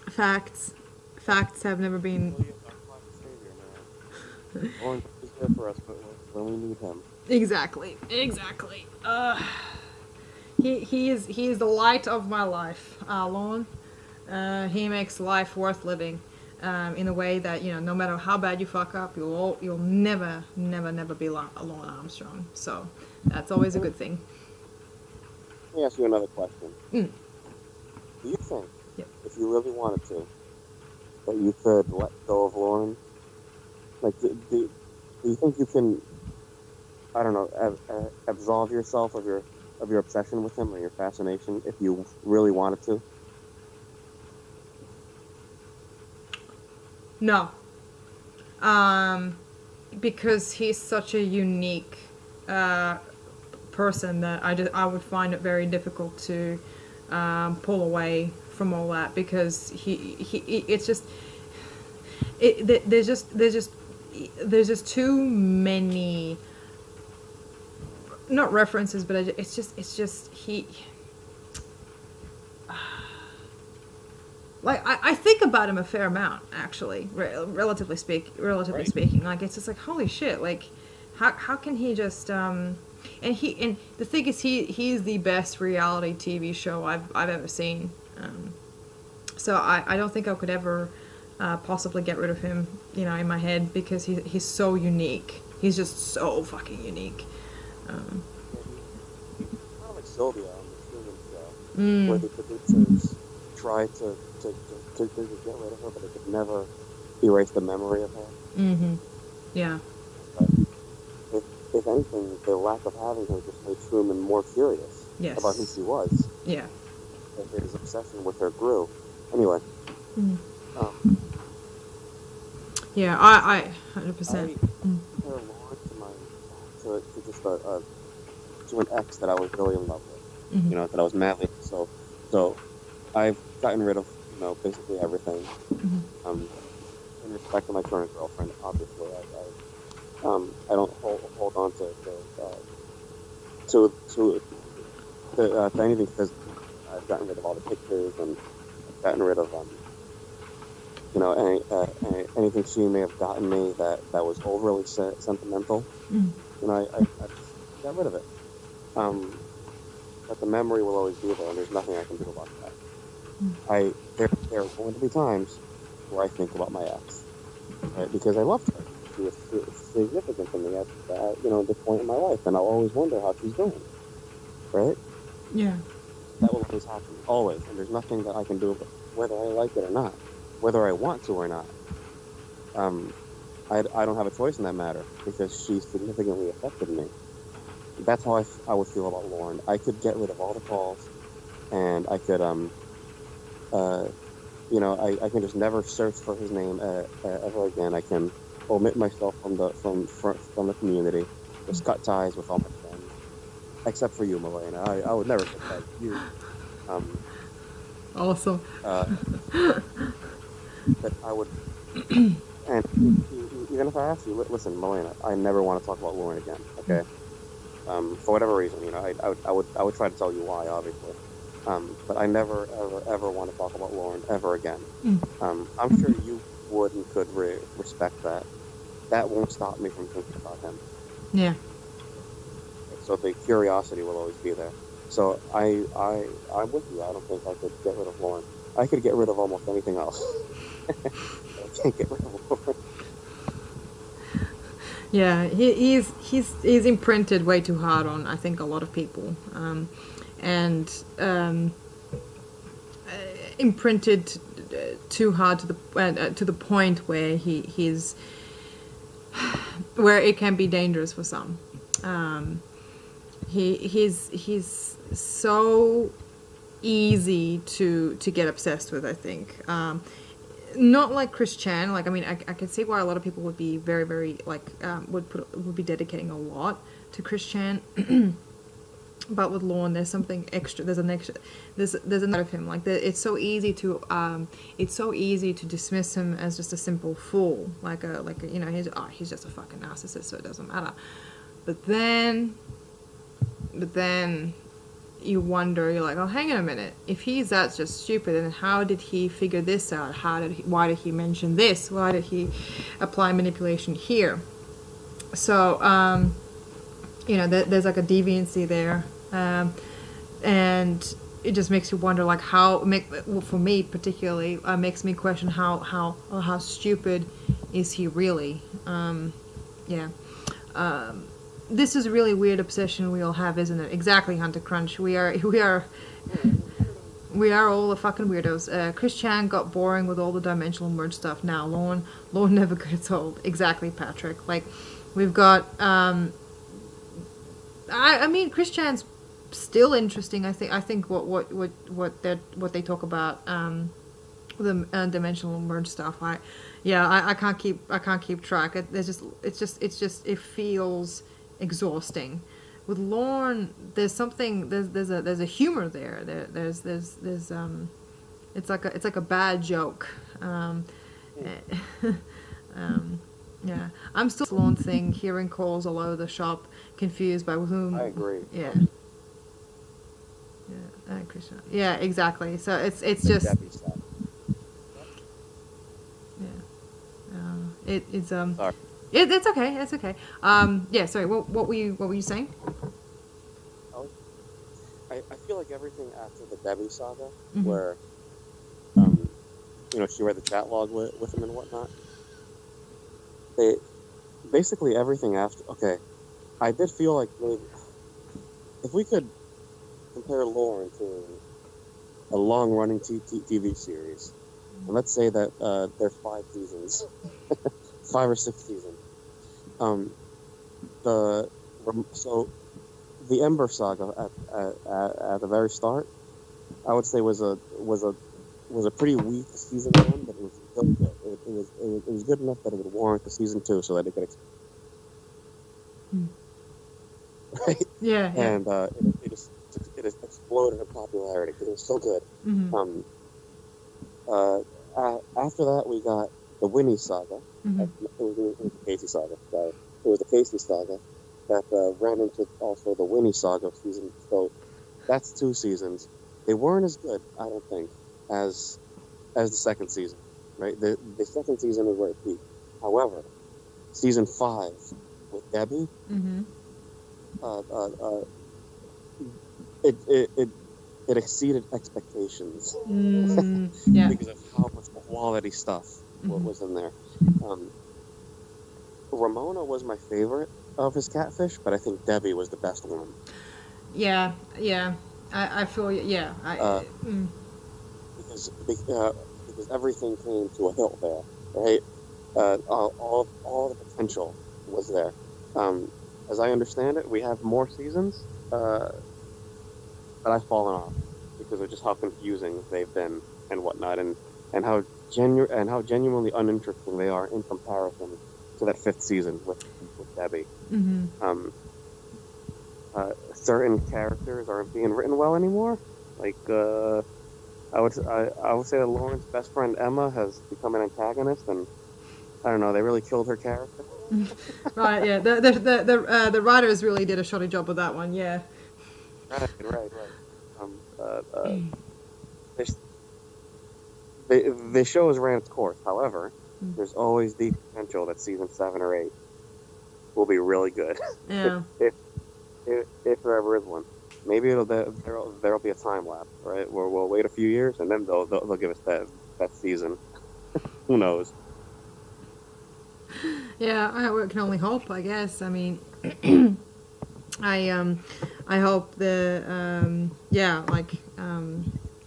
A: Facts have never been.
C: Lorne is there for us, but when we need him.
A: Exactly. He is the light of my life, Lorne. He makes life worth living, in a way that, no matter how bad you fuck up, you'll never be Lorne Armstrong. So that's always a good thing.
C: Let me ask you another question. Do you think, if you really wanted to, that you could let go of Lorne? Like, do you think you can, I don't know, absolve yourself of your obsession with him or your fascination if you really wanted to?
A: No. Because he's such a unique person that I would find it very difficult to pull away from all that, because there's just too many not references, but it's just he. Like I think about him a fair amount, actually, relatively
C: Right.
A: speaking. Like it's just like holy shit. Like, how can he just and the thing is he's the best reality TV show I've ever seen. So I don't think I could ever possibly get rid of him, in my head because he's so unique. He's just so fucking unique.
C: Yeah, he's kind of like Sylvia on the Truman Show,
A: Mm.
C: where the producers tried to get rid of her, but they could never erase the memory of her.
A: Mm-hmm. Yeah.
C: But if anything, the lack of having her just made Truman more furious
A: Yes.
C: about who she was.
A: Yeah.
C: His obsession with her grew. Anyway,
A: Mm.
C: um,
A: Yeah. I 100%.
C: I compare Lauren to just to an ex that I was really in love with.
A: Mhm.
C: That I was madly so I've gotten rid of basically everything.
A: Mhm.
C: In respect to my current girlfriend, obviously, I don't hold on to anything because I've gotten rid of all the pictures and I've gotten rid of anything she may have gotten me that was overly sentimental.
A: Mm.
C: I just got rid of it. But the memory will always be there, and there's nothing I can do about that. There are going to be times where I think about my ex, right? Because I loved her. She was significant to me at this point in my life, and I'll always wonder how she's doing, right?
A: Yeah.
C: That will always happen, always, and there's nothing that I can do about whether I like it or not, whether I want to or not. I don't have a choice in that matter because she significantly affected me. That's how I would feel about Lorne. I could get rid of all the calls, and I could I can just never search for his name ever again. I can omit myself from the community, just cut ties with all my friends, except for you, Milena. I would never cut ties with you.
A: Awesome.
C: But I would, and even if I ask you, listen, Milena, I never want to talk about Lauren again. Okay. For whatever reason, I would try to tell you why, obviously. But I never, ever want to talk about Lauren ever again. I'm sure you would and could respect that. That won't stop me from thinking about him.
A: Yeah.
C: So the curiosity will always be there. So I'm with you. I don't think I could get rid of Lauren. I could get rid of almost anything else. I can't get rid of Lauren.
A: Yeah, he's imprinted way too hard on I think a lot of people, and imprinted too hard to the point where he's where it can be dangerous for some. He's so easy to get obsessed with, I think. Not like Chris Chan. Like, I mean, I can see why a lot of people would be very, very would be dedicating a lot to Chris Chan. But with Lorne, there's something extra. There's another of him. Like, it's so easy to dismiss him as just a simple fool. He's just a fucking narcissist, so it doesn't matter. But then you wonder, you're like, oh, hang on a minute. If he's that just stupid, then how did he figure this out? Why did he mention this? Why did he apply manipulation here? So, there's like a deviancy there. And it just makes you wonder, like, for me particularly, makes me question how stupid is he really? This is a really weird obsession we all have, isn't it? Exactly, Hunter Crunch. We are all the fucking weirdos. Chris Chan got boring with all the dimensional merge stuff. Now Lorne never gets old. Exactly, Patrick. Like, we've got. I mean, Chris Chan's still interesting. I think what they talk about the dimensional merge stuff. I can't keep track. It feels exhausting. With Lorne, there's a humor there. There's it's like a bad joke. Yeah, I'm still Lorne thing, hearing calls all over the shop, confused by whom.
B: I agree.
A: Yeah. Yeah, Krishna. Yeah, exactly. So it's just
B: Debbie stuff.
A: yeah. It's
B: Sorry.
A: it's okay. It's okay. Yeah. Sorry. What were you saying?
B: I feel like everything after the Debbie saga,
A: Mhm.
B: where she read the chat log with him and whatnot. They basically everything after. Okay, I did feel like maybe if we could compare Lorne to a long-running TV series, and let's say that there's 5 seasons, 5 or 6 seasons. So the Ember saga at the very start, I would say was a pretty weak season 1, but it was still good. It was good enough that it would warrant the season 2, so that it could right.
A: Yeah. Yeah.
B: And it just exploded in popularity because it was so good.
A: Mhm.
B: After that, we got the Winnie saga.
A: Mhm.
B: It was the Casey saga. Sorry, it was the Casey saga that ran into also the Winnie saga season. So that's 2 seasons. They weren't as good, I don't think, as the second season. Right, the second season is where it peaked. However, season 5 with Debbie,
A: Mhm.
B: it exceeded expectations.
A: Yeah.
B: Because of how much quality stuff was in there. Ramona was my favorite of his catfish, but I think Debbie was the best one.
A: Yeah. Yeah. I feel you. Yeah.
B: Because everything came to a hilt there, right? All the potential was there. As I understand it, we have more seasons, but I've fallen off because of just how confusing they've been and whatnot, and how genuinely uninteresting they are in comparison to that 5th season with Debbie.
A: Mhm.
B: Certain characters aren't being written well anymore. Like I would say that Lauren's best friend Emma has become an antagonist, and I don't know, they really killed her character.
A: Right. Yeah. The writers really did a shoddy job with that one. Yeah.
B: Right. The show has ran its course. However, there's always the potential that season 7 or 8 will be really good.
A: Yeah.
B: if there ever is one. Maybe there'll be a time lapse, right? Where we'll wait a few years and then they'll give us that season. Who knows?
A: Yeah, I can only hope, I guess. I mean, I hope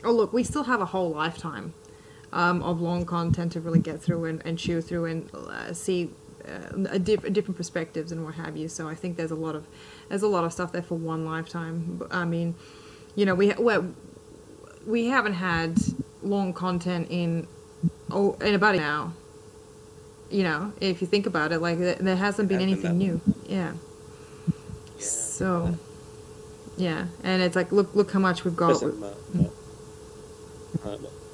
A: oh look, we still have a whole lifetime of long content to really get through and chew through and see different perspectives and what have you. So I think there's a lot of stuff there for one lifetime. I mean, we haven't had long content in about a now. If you think about it, like there hasn't been anything new. Yeah. So, yeah, and it's like look how much we've got.
C: Listen,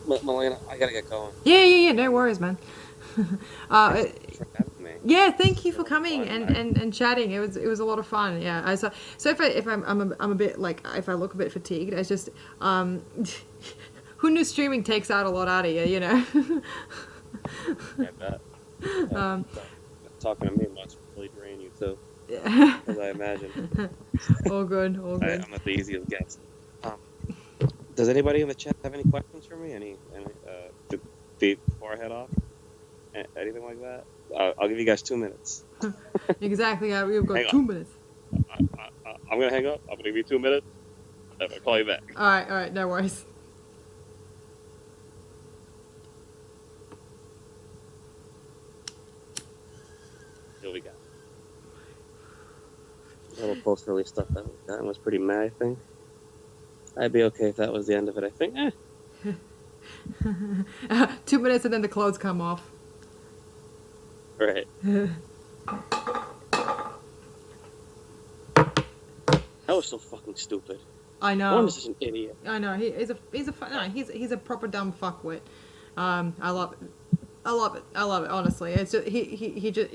C: Melena, I gotta get going.
A: Yeah. No worries, man.
C: Thanks for having me.
A: Yeah, thank you for coming and chatting. It was a lot of fun. Yeah. So if I'm a bit like if I look a bit fatigued, it's just who knew streaming takes out a lot out of you,
C: Yeah, I bet. Talking to me must really drain you too, as I imagine.
A: All good.
C: I'm not the easiest guest. Does anybody in the chat have any questions for me? Before I head off? Anything like that? I'll give you guys 2 minutes.
A: Exactly. Yeah, we've got
C: Hang
A: 2
C: on.
A: minutes.
C: I'm gonna hang up. I'm gonna give you 2 minutes. I'm gonna call you back.
A: All right. No worries.
C: Here we go.
B: A little post-release stuff that was pretty mad, I think. I'd be okay if that was the end of it, I think.
A: 2 minutes and then the clothes come off.
B: Right. That was so fucking stupid.
A: I know.
B: Lorne is just an idiot.
A: I know. He's a proper dumb fuckwit. I love it. Honestly, it's just he just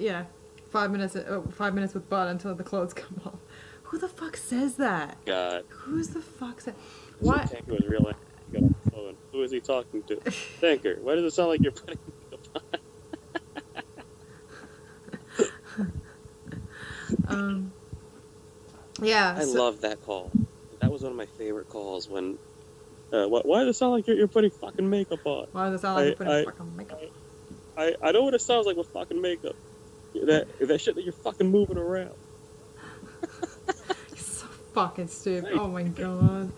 A: 5 minutes with Bud until the clothes come off. Who the fuck says that?
C: God.
A: Who's the fuck says?
C: So
A: What?
C: Tanker was real angry. He got on the phone. Who is he talking to? Tanker, why does it sound like you're putting makeup on?
A: Yeah.
C: I love that call. That was one of my favorite calls when. Why does it sound like you're putting fucking makeup on?
A: Why does it sound like you're putting fucking makeup?
C: I know what it sounds like with fucking makeup. That shit that you're fucking moving around.
A: So fucking stupid. Oh my god.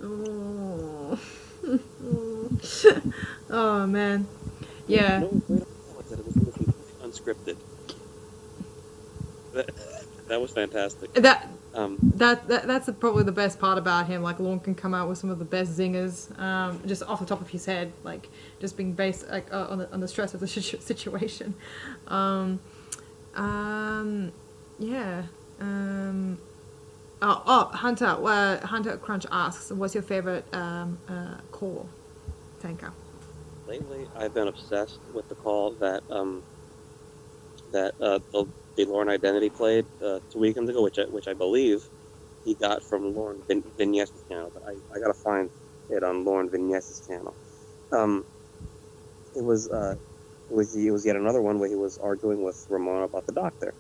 A: Oh. Oh man. Yeah.
C: No, wait, it was completely unscripted. That was fantastic.
A: That's probably the best part about him. Like, Lorne can come out with some of the best zingers, just off the top of his head, like just being based like on the stress of the situation. Yeah. Hunter Crunch asks, "What's your favorite call, Tanker?"
C: Lately, I've been obsessed with the call that the Lorne Identity played 2 weekends ago, which I believe he got from Lorne Vignettes' channel, but I gotta find it on Lorne Vignettes' channel. It was yet another one where he was arguing with Ramona about the doctor,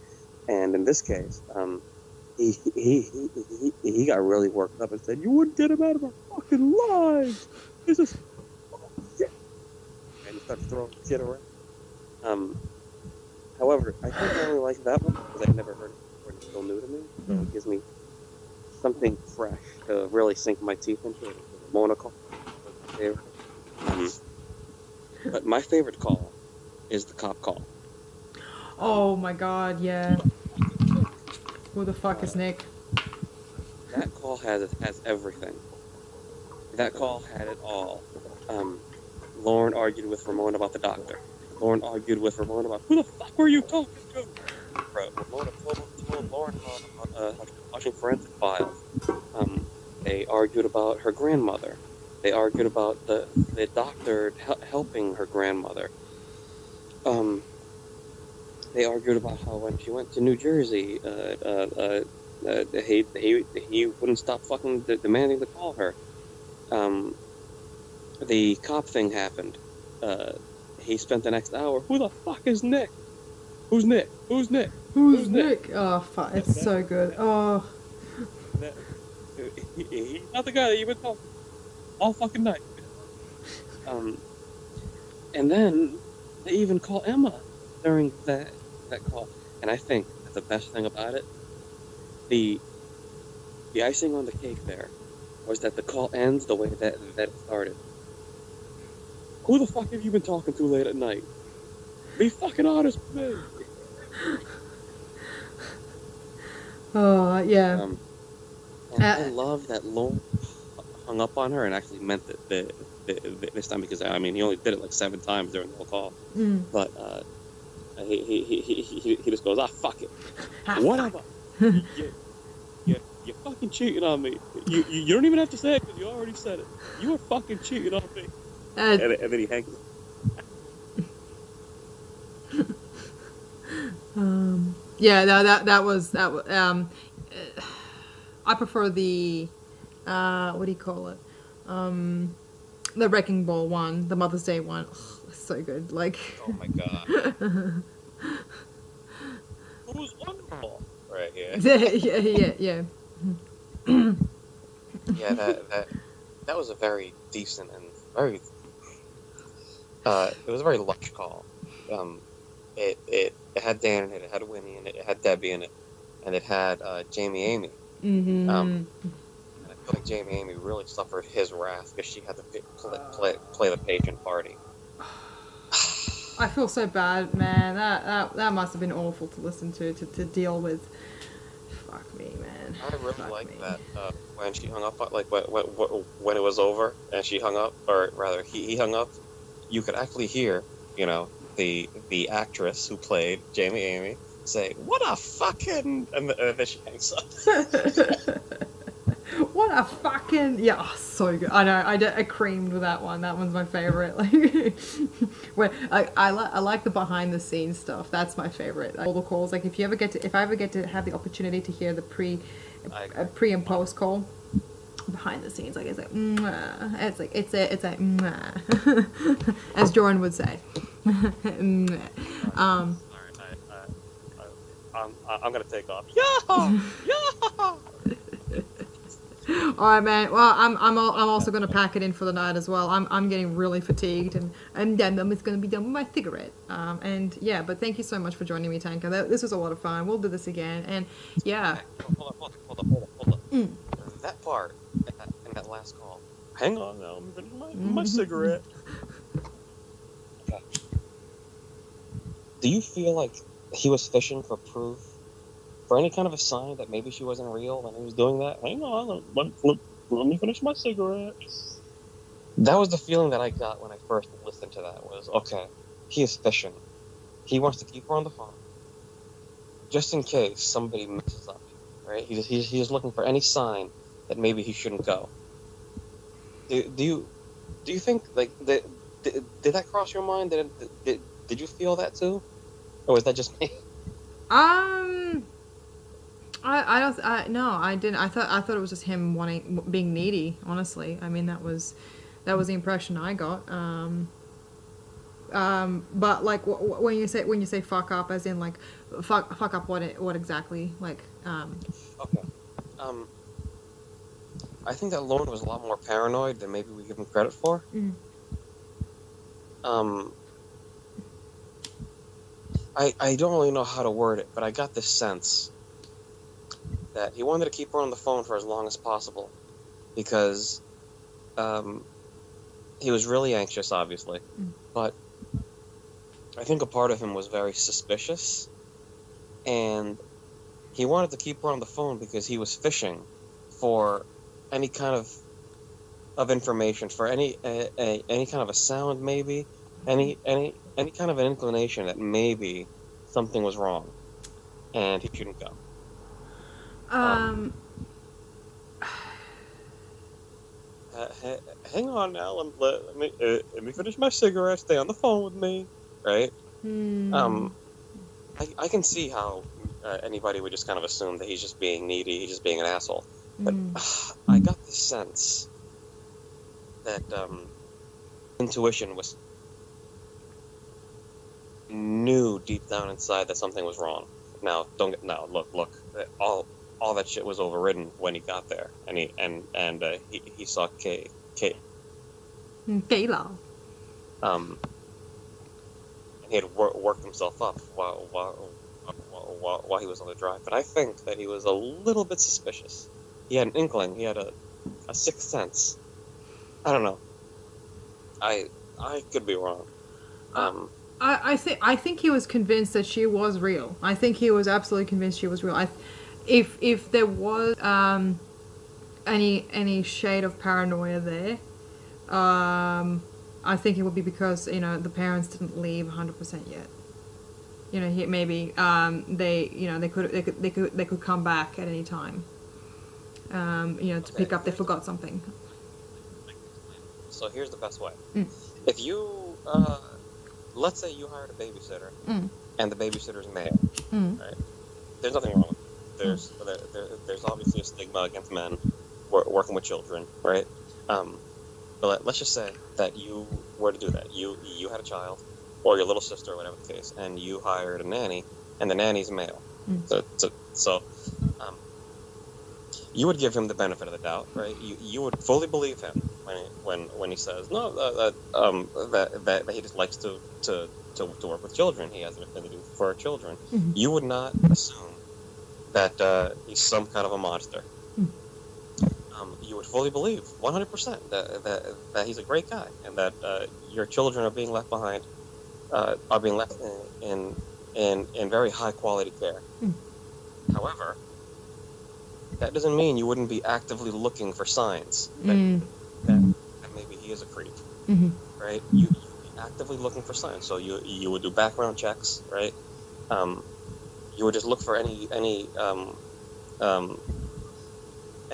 C: and in this case, he got really worked up and said, "You wouldn't get him out of our fucking lives. This is shit," and he started throwing shit around. However, I think I only like that one because I've never heard it before and it's still new to me. So it gives me something fresh to really sink my teeth into. The Ramona call was my favorite. But my favorite call is the cop call.
A: Oh my god, yeah. Who the fuck is Nick?
C: That call has everything. That call had it all. Lorne argued with Ramona about the doctor. Lorne argued with Ramona about who the fuck were you talking to? Ramona told Lorne about watching forensic files. They argued about her grandmother. They argued about the doctor helping her grandmother. They argued about how when she went to New Jersey, he wouldn't stop fucking demanding to call her. The cop thing happened. He spent the next hour. Who the fuck is Nick? Who's Nick? Who's Nick?
A: Who's Nick? Oh fuck! It's so good. Oh.
C: He's not the guy that you've been talking all fucking night. And then they even call Emma during that call. And I think that the best thing about it, the icing on the cake there, was that the call ends the way that it started. Who the fuck have you been talking to late at night? Be fucking honest with me.
A: Oh yeah.
C: And I love that Lorne hung up on her and actually meant it this time, because I mean he only did it like 7 times during the whole call. But he just goes, fuck it, whatever. You're fucking cheating on me. You don't even have to say it because you already said it. You are fucking cheating on me. And then he hangs.
A: Yeah, that was I prefer the what do you call it? The Wrecking Ball one, the Mother's Day one. Oh, it's so good. Like.
C: Oh my god. Who's wonderful? Right. Yeah.
A: Yeah.
C: Yeah. That was a very decent and very. It was a very lush call. It had Dan in it. It had Winnie in it. It had Debbie in it, and it had Jamie Amy.
A: Mm-hmm.
C: And I feel like Jamie Amy really suffered his wrath because she had to play the patron party.
A: I feel so bad, man. That must have been awful to listen to deal with. Fuck me, man.
C: I really liked that when she hung up, like when it was over and she hung up, or rather he hung up. You could actually hear, the actress who played Jamie Amy say, "What a fucking," and then she hangs up.
A: What a fucking, yeah, oh, so good. I know, I creamed with that one. That one's my favorite. Like, where I like the behind the scenes stuff. That's my favorite. All the calls. Like if I ever get to have the opportunity to hear the a pre and post call behind the scenes. Like it's like mwah. It's like mwah. As Jordan would say. Mwah.
C: I'm gonna take off. Yeah, yeah.
A: All right, man. Well, I'm also gonna pack it in for the night as well. I'm getting really fatigued, and then I'm just gonna be done with my cigarette. And yeah, but thank you so much for joining me, Tanka. This was a lot of fun. We'll do this again. And yeah.
C: Hold on. That part in that last call. Hang on now. I'm finishing my cigarette. Okay. Do you feel like he was fishing for proof? For any kind of a sign that maybe she wasn't real when he was doing that? Hang on, let me finish my cigarette. That was the feeling that I got when I first listened to that, was, okay, he is fishing. He wants to keep her on the phone. Just in case somebody messes up, right? He's just looking for any sign that maybe he shouldn't go. Do you think, like, did that cross your mind? Did you feel that too? Or was that just me?
A: No, I didn't. I thought it was just him being needy. Honestly, I mean that was the impression I got. But like when you say fuck up, as in like fuck up, what exactly? Like.
C: Okay. I think that Lorne was a lot more paranoid than maybe we give him credit for.
A: Mm.
C: I don't really know how to word it, but I got this sense that he wanted to keep her on the phone for as long as possible because he was really anxious, obviously. But I think a part of him was very suspicious, and he wanted to keep her on the phone because he was fishing for any kind of information, for any kind of a sound, maybe any kind of an inclination that maybe something was wrong and he shouldn't go. Hang on now. Let me finish my cigarette. Stay on the phone with me, right? I can see how anybody would just kind of assume that he's just being needy, he's just being an asshole. But I got the sense that intuition knew deep down inside that something was wrong. Now, look. All that shit was overridden when he got there, and he saw Kayla. And he had worked himself up while he was on the drive. But I think that he was a little bit suspicious. He had an inkling. He had a sixth sense. I don't know. I could be wrong.
A: I think he was convinced that she was real. I think he was absolutely convinced she was real. If there was any shade of paranoia there, I think it would be because the parents didn't leave 100% yet. Maybe they could come back at any time. To pick up they forgot something.
C: So here's the best way. If you let's say you hired a babysitter and the babysitter's male, right? There's nothing wrong with it. There's obviously a stigma against men working with children, right? But let's just say that you were to do that. You had a child, or your little sister, or whatever the case, and you hired a nanny, and the nanny's male. So you would give him the benefit of the doubt, right? You would fully believe him when he says that he just likes to work with children. He has an affinity for children. You would not assume that he's some kind of a monster. You would fully believe 100% that he's a great guy, and that your children are being left behind, are being left in very high quality care. However, that doesn't mean you wouldn't be actively looking for signs that maybe he is a creep, right? You'd be actively looking for signs. So you would do background checks, right? You would just look for any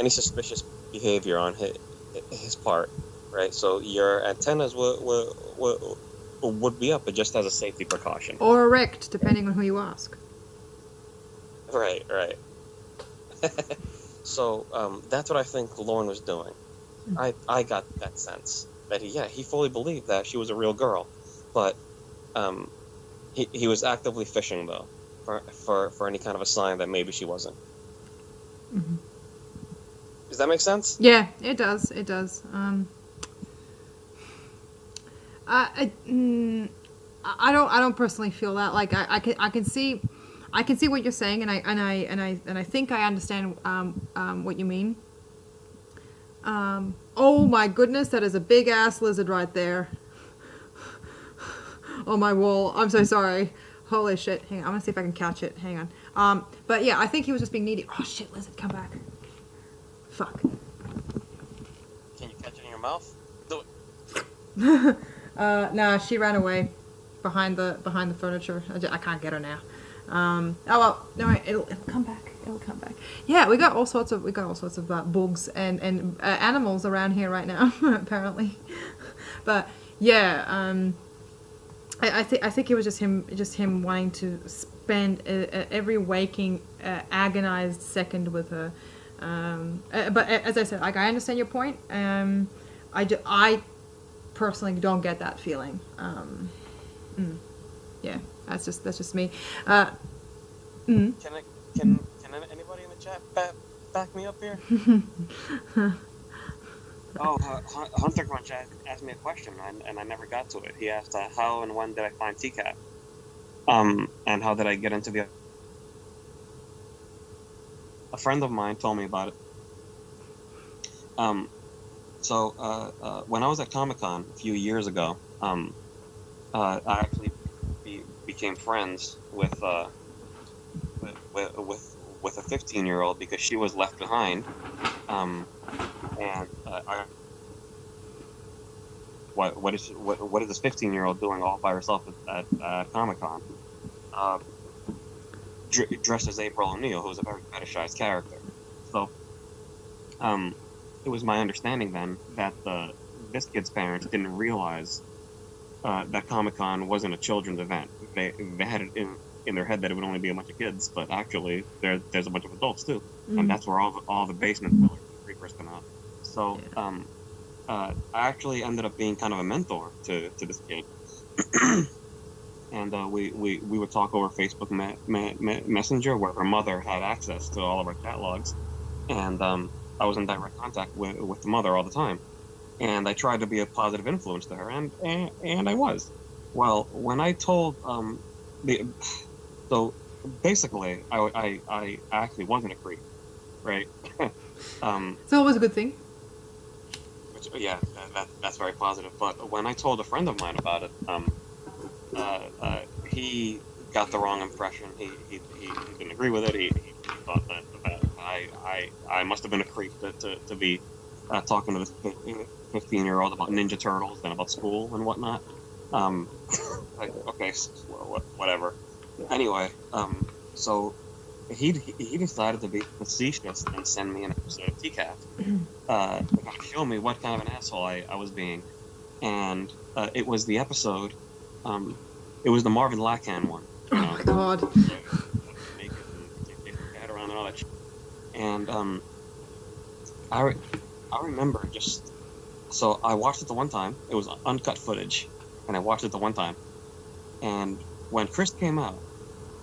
C: suspicious behavior on his part, right? So your antennas would be up, but just as a safety precaution.
A: Or erect, depending on who you ask.
C: Right. So that's what I think Lorne was doing. I got that sense that he fully believed that she was a real girl, but he was actively fishing though for any kind of a sign that maybe she wasn't.
A: Mm-hmm.
C: Does that make sense?
A: Yeah, it does. It does. I don't personally feel that. Like I can see what you're saying, and I think I understand what you mean. Oh my goodness, that is a big ass lizard right there on my wall. I'm so sorry. Holy shit. Hang on, I'm gonna see if I can catch it. Hang on. But yeah, I think he was just being needy. Oh shit, lizard, come back. Fuck.
C: Can you catch it in your mouth? Do it.
A: Nah, she ran away behind the furniture. I can't get her now. Oh well, no, it'll come back. It'll come back. Yeah, we got all sorts of bugs and animals around here right now, apparently. But yeah, I think it was just him wanting to spend every waking agonized second with her. But as I said, like, I understand your point. I personally don't get that feeling. Yeah, that's just me.
C: Can anybody in the chat back me up here? Hunter Crunch asked me a question, and I never got to it. He asked, how and when did I find TCAP? And how did I get into the... A friend of mine told me about it. So when I was at Comic-Con a few years ago, I actually became friends with a 15-year-old because she was left behind, and what is this 15-year-old doing all by herself at Comic-Con? Dressed as April O'Neil, who was a very fetishized character. So, it was my understanding then that this kid's parents didn't realize that Comic-Con wasn't a children's event. They had it in their head that it would only be a bunch of kids, but actually there's a bunch of adults too, and that's where all the basement fillers and creepers come out. So, I actually ended up being kind of a mentor to this kid. And we would talk over Facebook Messenger, where her mother had access to all of our chat logs, and I was in direct contact with the mother all the time, and I tried to be a positive influence to her, and I was. Well, when I told so basically I actually wasn't a creep, right?
A: It's always a good thing.
C: Which, yeah, that's very positive. But when I told a friend of mine about it, he got the wrong impression. He didn't agree with it. He thought that I must have been a creep to be talking to this 15-year-old about Ninja Turtles and about school and whatnot. Okay, whatever. Anyway, so he decided to be facetious and send me an episode of TCAF to show me what kind of an asshole I was being, and it was the episode. It was the Marvin Lacan one.
A: Oh my god.
C: Naked and head around and all that shit. And I remember just, so I watched it the one time. It was uncut footage, and I watched it the one time. And when Chris came out,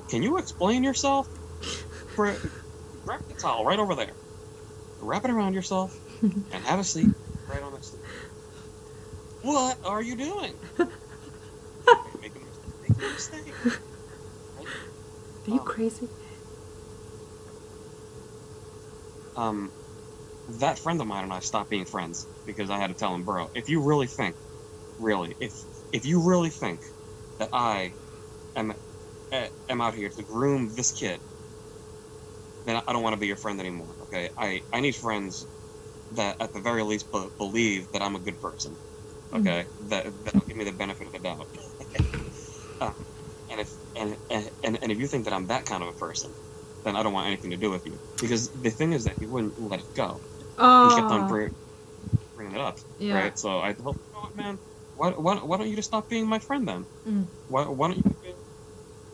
C: can you explain yourself? Grab the towel right over there, wrap it around yourself, and have a seat right on next to it. What are you doing? Making a mistake.
A: Are you crazy?
C: That friend of mine and I stopped being friends because I had to tell him, bro, if you really think that I am out here to groom this kid, then I don't want to be your friend anymore, okay? I need friends that at the very least believe that I'm a good person, okay? That'll give me the benefit of the doubt. And if you think that I'm that kind of a person, then I don't want anything to do with you. Because the thing is that he wouldn't let it go.
A: Oh.
C: He kept on bringing it up, right? So I told him, you know what, man, why don't you just stop being my friend then? Why don't you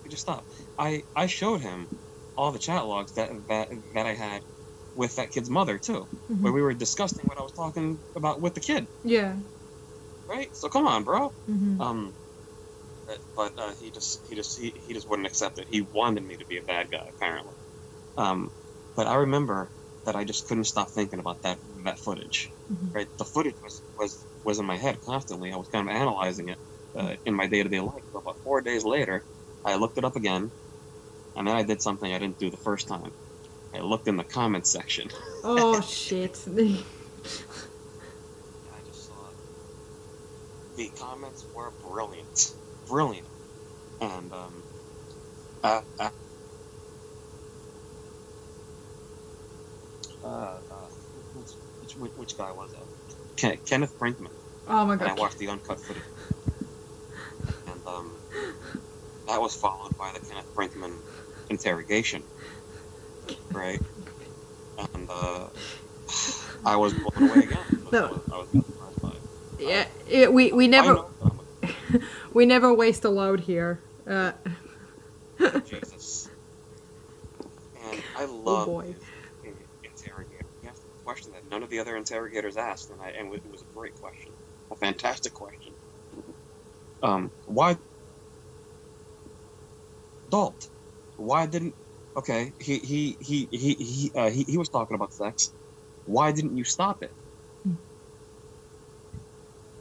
C: just stop? I showed him all the chat logs that I had with that kid's mother too, where we were discussing what I was talking about with the kid.
A: Yeah.
C: Right. So come on, bro.
A: Mm-hmm.
C: But he just wouldn't accept it. He wanted me to be a bad guy, apparently. But I remember that I just couldn't stop thinking about that footage.
A: Mm-hmm.
C: Right, the footage was in my head constantly. I was kind of analyzing it in my day-to-day life. So about 4 days later, I looked it up again, and then I did something I didn't do the first time. I looked in the comments section.
A: Oh shit.
C: I just saw the comments were brilliant, and which guy was that? Kenneth Brinkman.
A: Oh my
C: And I
A: god.
C: watched the uncut footage, and that was followed by the Kenneth Brinkman interrogation, right? And I was blown away again.
A: No.
C: I was surprised by it.
A: Yeah, we never
C: I know,
A: we never waste a load here.
C: Jesus. And I love
A: boy.
C: his interrogator. He asked a question that none of the other interrogators asked, and it was a great question, a fantastic question. Why, Dalt? Why didn't? Okay, he was talking about sex. Why didn't you stop it?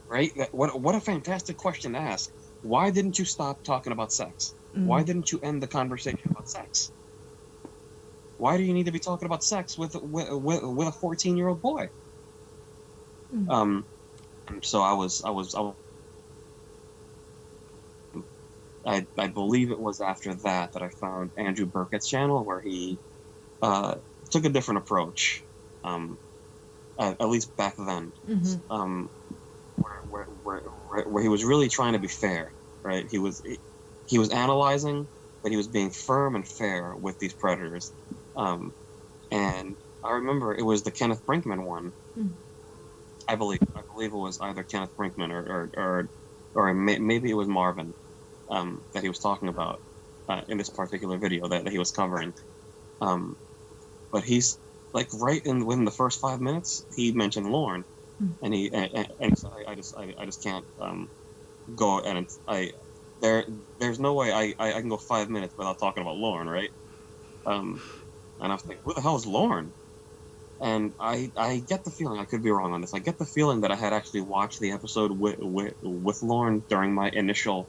C: Right? What a fantastic question to ask. Why didn't you stop talking about sex? Why didn't you end the conversation about sex? Why do you need to be talking about sex with a 14-year-old boy? So I believe it was after that I found Andrew Burkett's channel, where he took a different approach, at least back then, where he was really trying to be fair, right? He was analyzing, but he was being firm and fair with these predators. And I remember it was the Kenneth Brinkman one. I believe it was either Kenneth Brinkman or maybe it was Marvin that he was talking about in this particular video that he was covering. But he's like within the first 5 minutes he mentioned Lorne, and so I just can't go, and there's no way I can go 5 minutes without talking about Lorne, right? And I was thinking, who the hell is Lorne? And I get the feeling, I could be wrong on this, I get the feeling that I had actually watched the episode with Lorne during my initial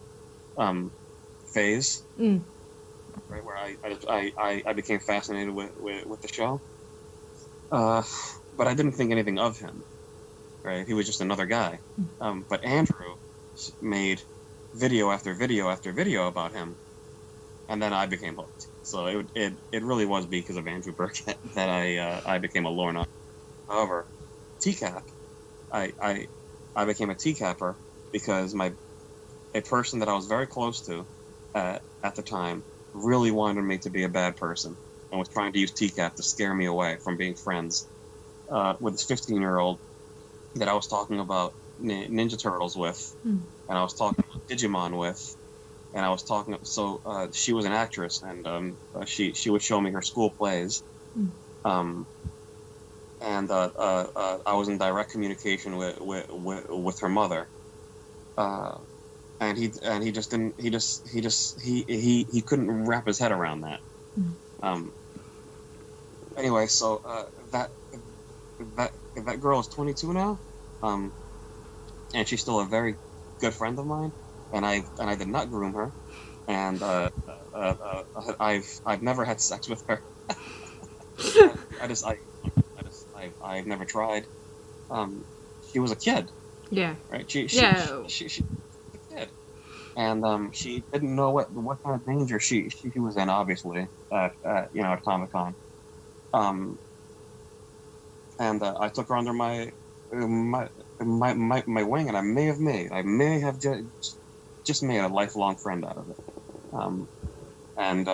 C: phase, right, where I became fascinated with the show. But I didn't think anything of him, right? He was just another guy. But Andrew made video after video after video about him, and then I became hooked. So it really was because of Andrew Burkett that I became a Lorne. However, TCAP, I became a TCAPper because a person that I was very close to at the time really wanted me to be a bad person and was trying to use TCAP to scare me away from being friends with this 15-year-old that I was talking about Ninja Turtles with, and I was talking about Digimon with, and I was talking. So she was an actress, and she would show me her school plays, and I was in direct communication with her mother, and he just didn't. He couldn't wrap his head around that. Anyway, so that girl is 22 now, and she's still a very good friend of mine, and I did not groom her, and I've never had sex with her. I've never tried. She was a kid. Yeah. Right. She was a kid, and she didn't know what kind of danger she was in. Obviously, at Comic-Con. And I took her under my wing, and I may have just made a lifelong friend out of it. And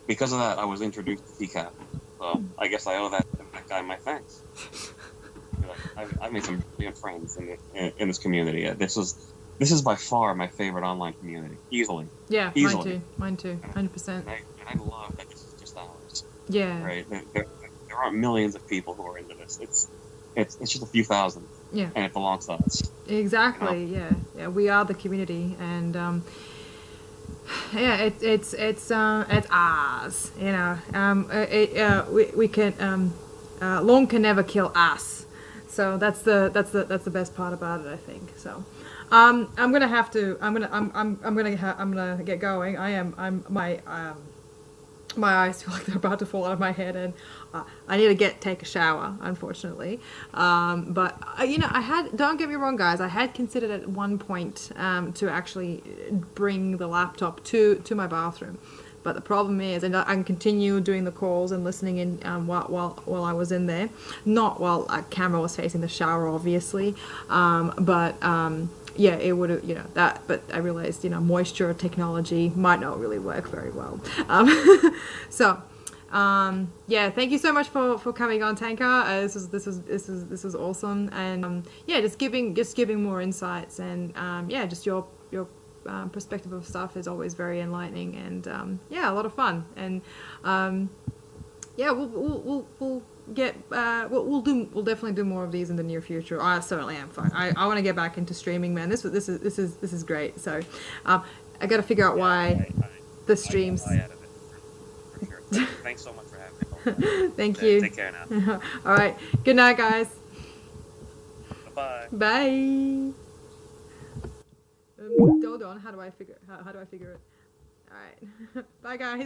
C: because of that, I was introduced to TCAP. So I guess I owe that guy my thanks. I've made some brilliant friends in this community. This is by far my favorite online community, easily.
A: Yeah,
C: easily.
A: Mine too, 100%.
C: And I love that this is just ours.
A: Yeah.
C: Right. there aren't millions of people who are into this. It's just a few thousand.
A: Yeah.
C: And it belongs to us.
A: Exactly.
C: You know?
A: Yeah. We are the community, and yeah, it's ours. You know, we can Lorne can never kill us. So that's the best part about it, I think. So, I'm gonna have to. I'm gonna get going. My eyes feel like they're about to fall out of my head, and I need to take a shower, unfortunately. But you know, don't get me wrong, guys. I had considered at one point to actually bring the laptop to my bathroom. But the problem is, and I can continue doing the calls and listening in while I was in there, not while a camera was facing the shower, obviously. Yeah, it would have, you know, that. But I realized, you know, moisture technology might not really work very well. Yeah, thank you so much for coming on, Tanka. This was awesome, and yeah, just giving more insights, and yeah, just your perspective of stuff is always very enlightening, and yeah, a lot of fun, and yeah, we'll definitely do more of these in the near future. I certainly am fine. I want to get back into streaming, man. This is great. So I got to figure out why the streams.
C: I added it for sure. Thanks so much for having me.
A: Thank you.
C: Take care now.
A: All right. Good night, guys.
C: Bye.
A: Bye. Hold on. How do I figure it? All right. Bye, guys.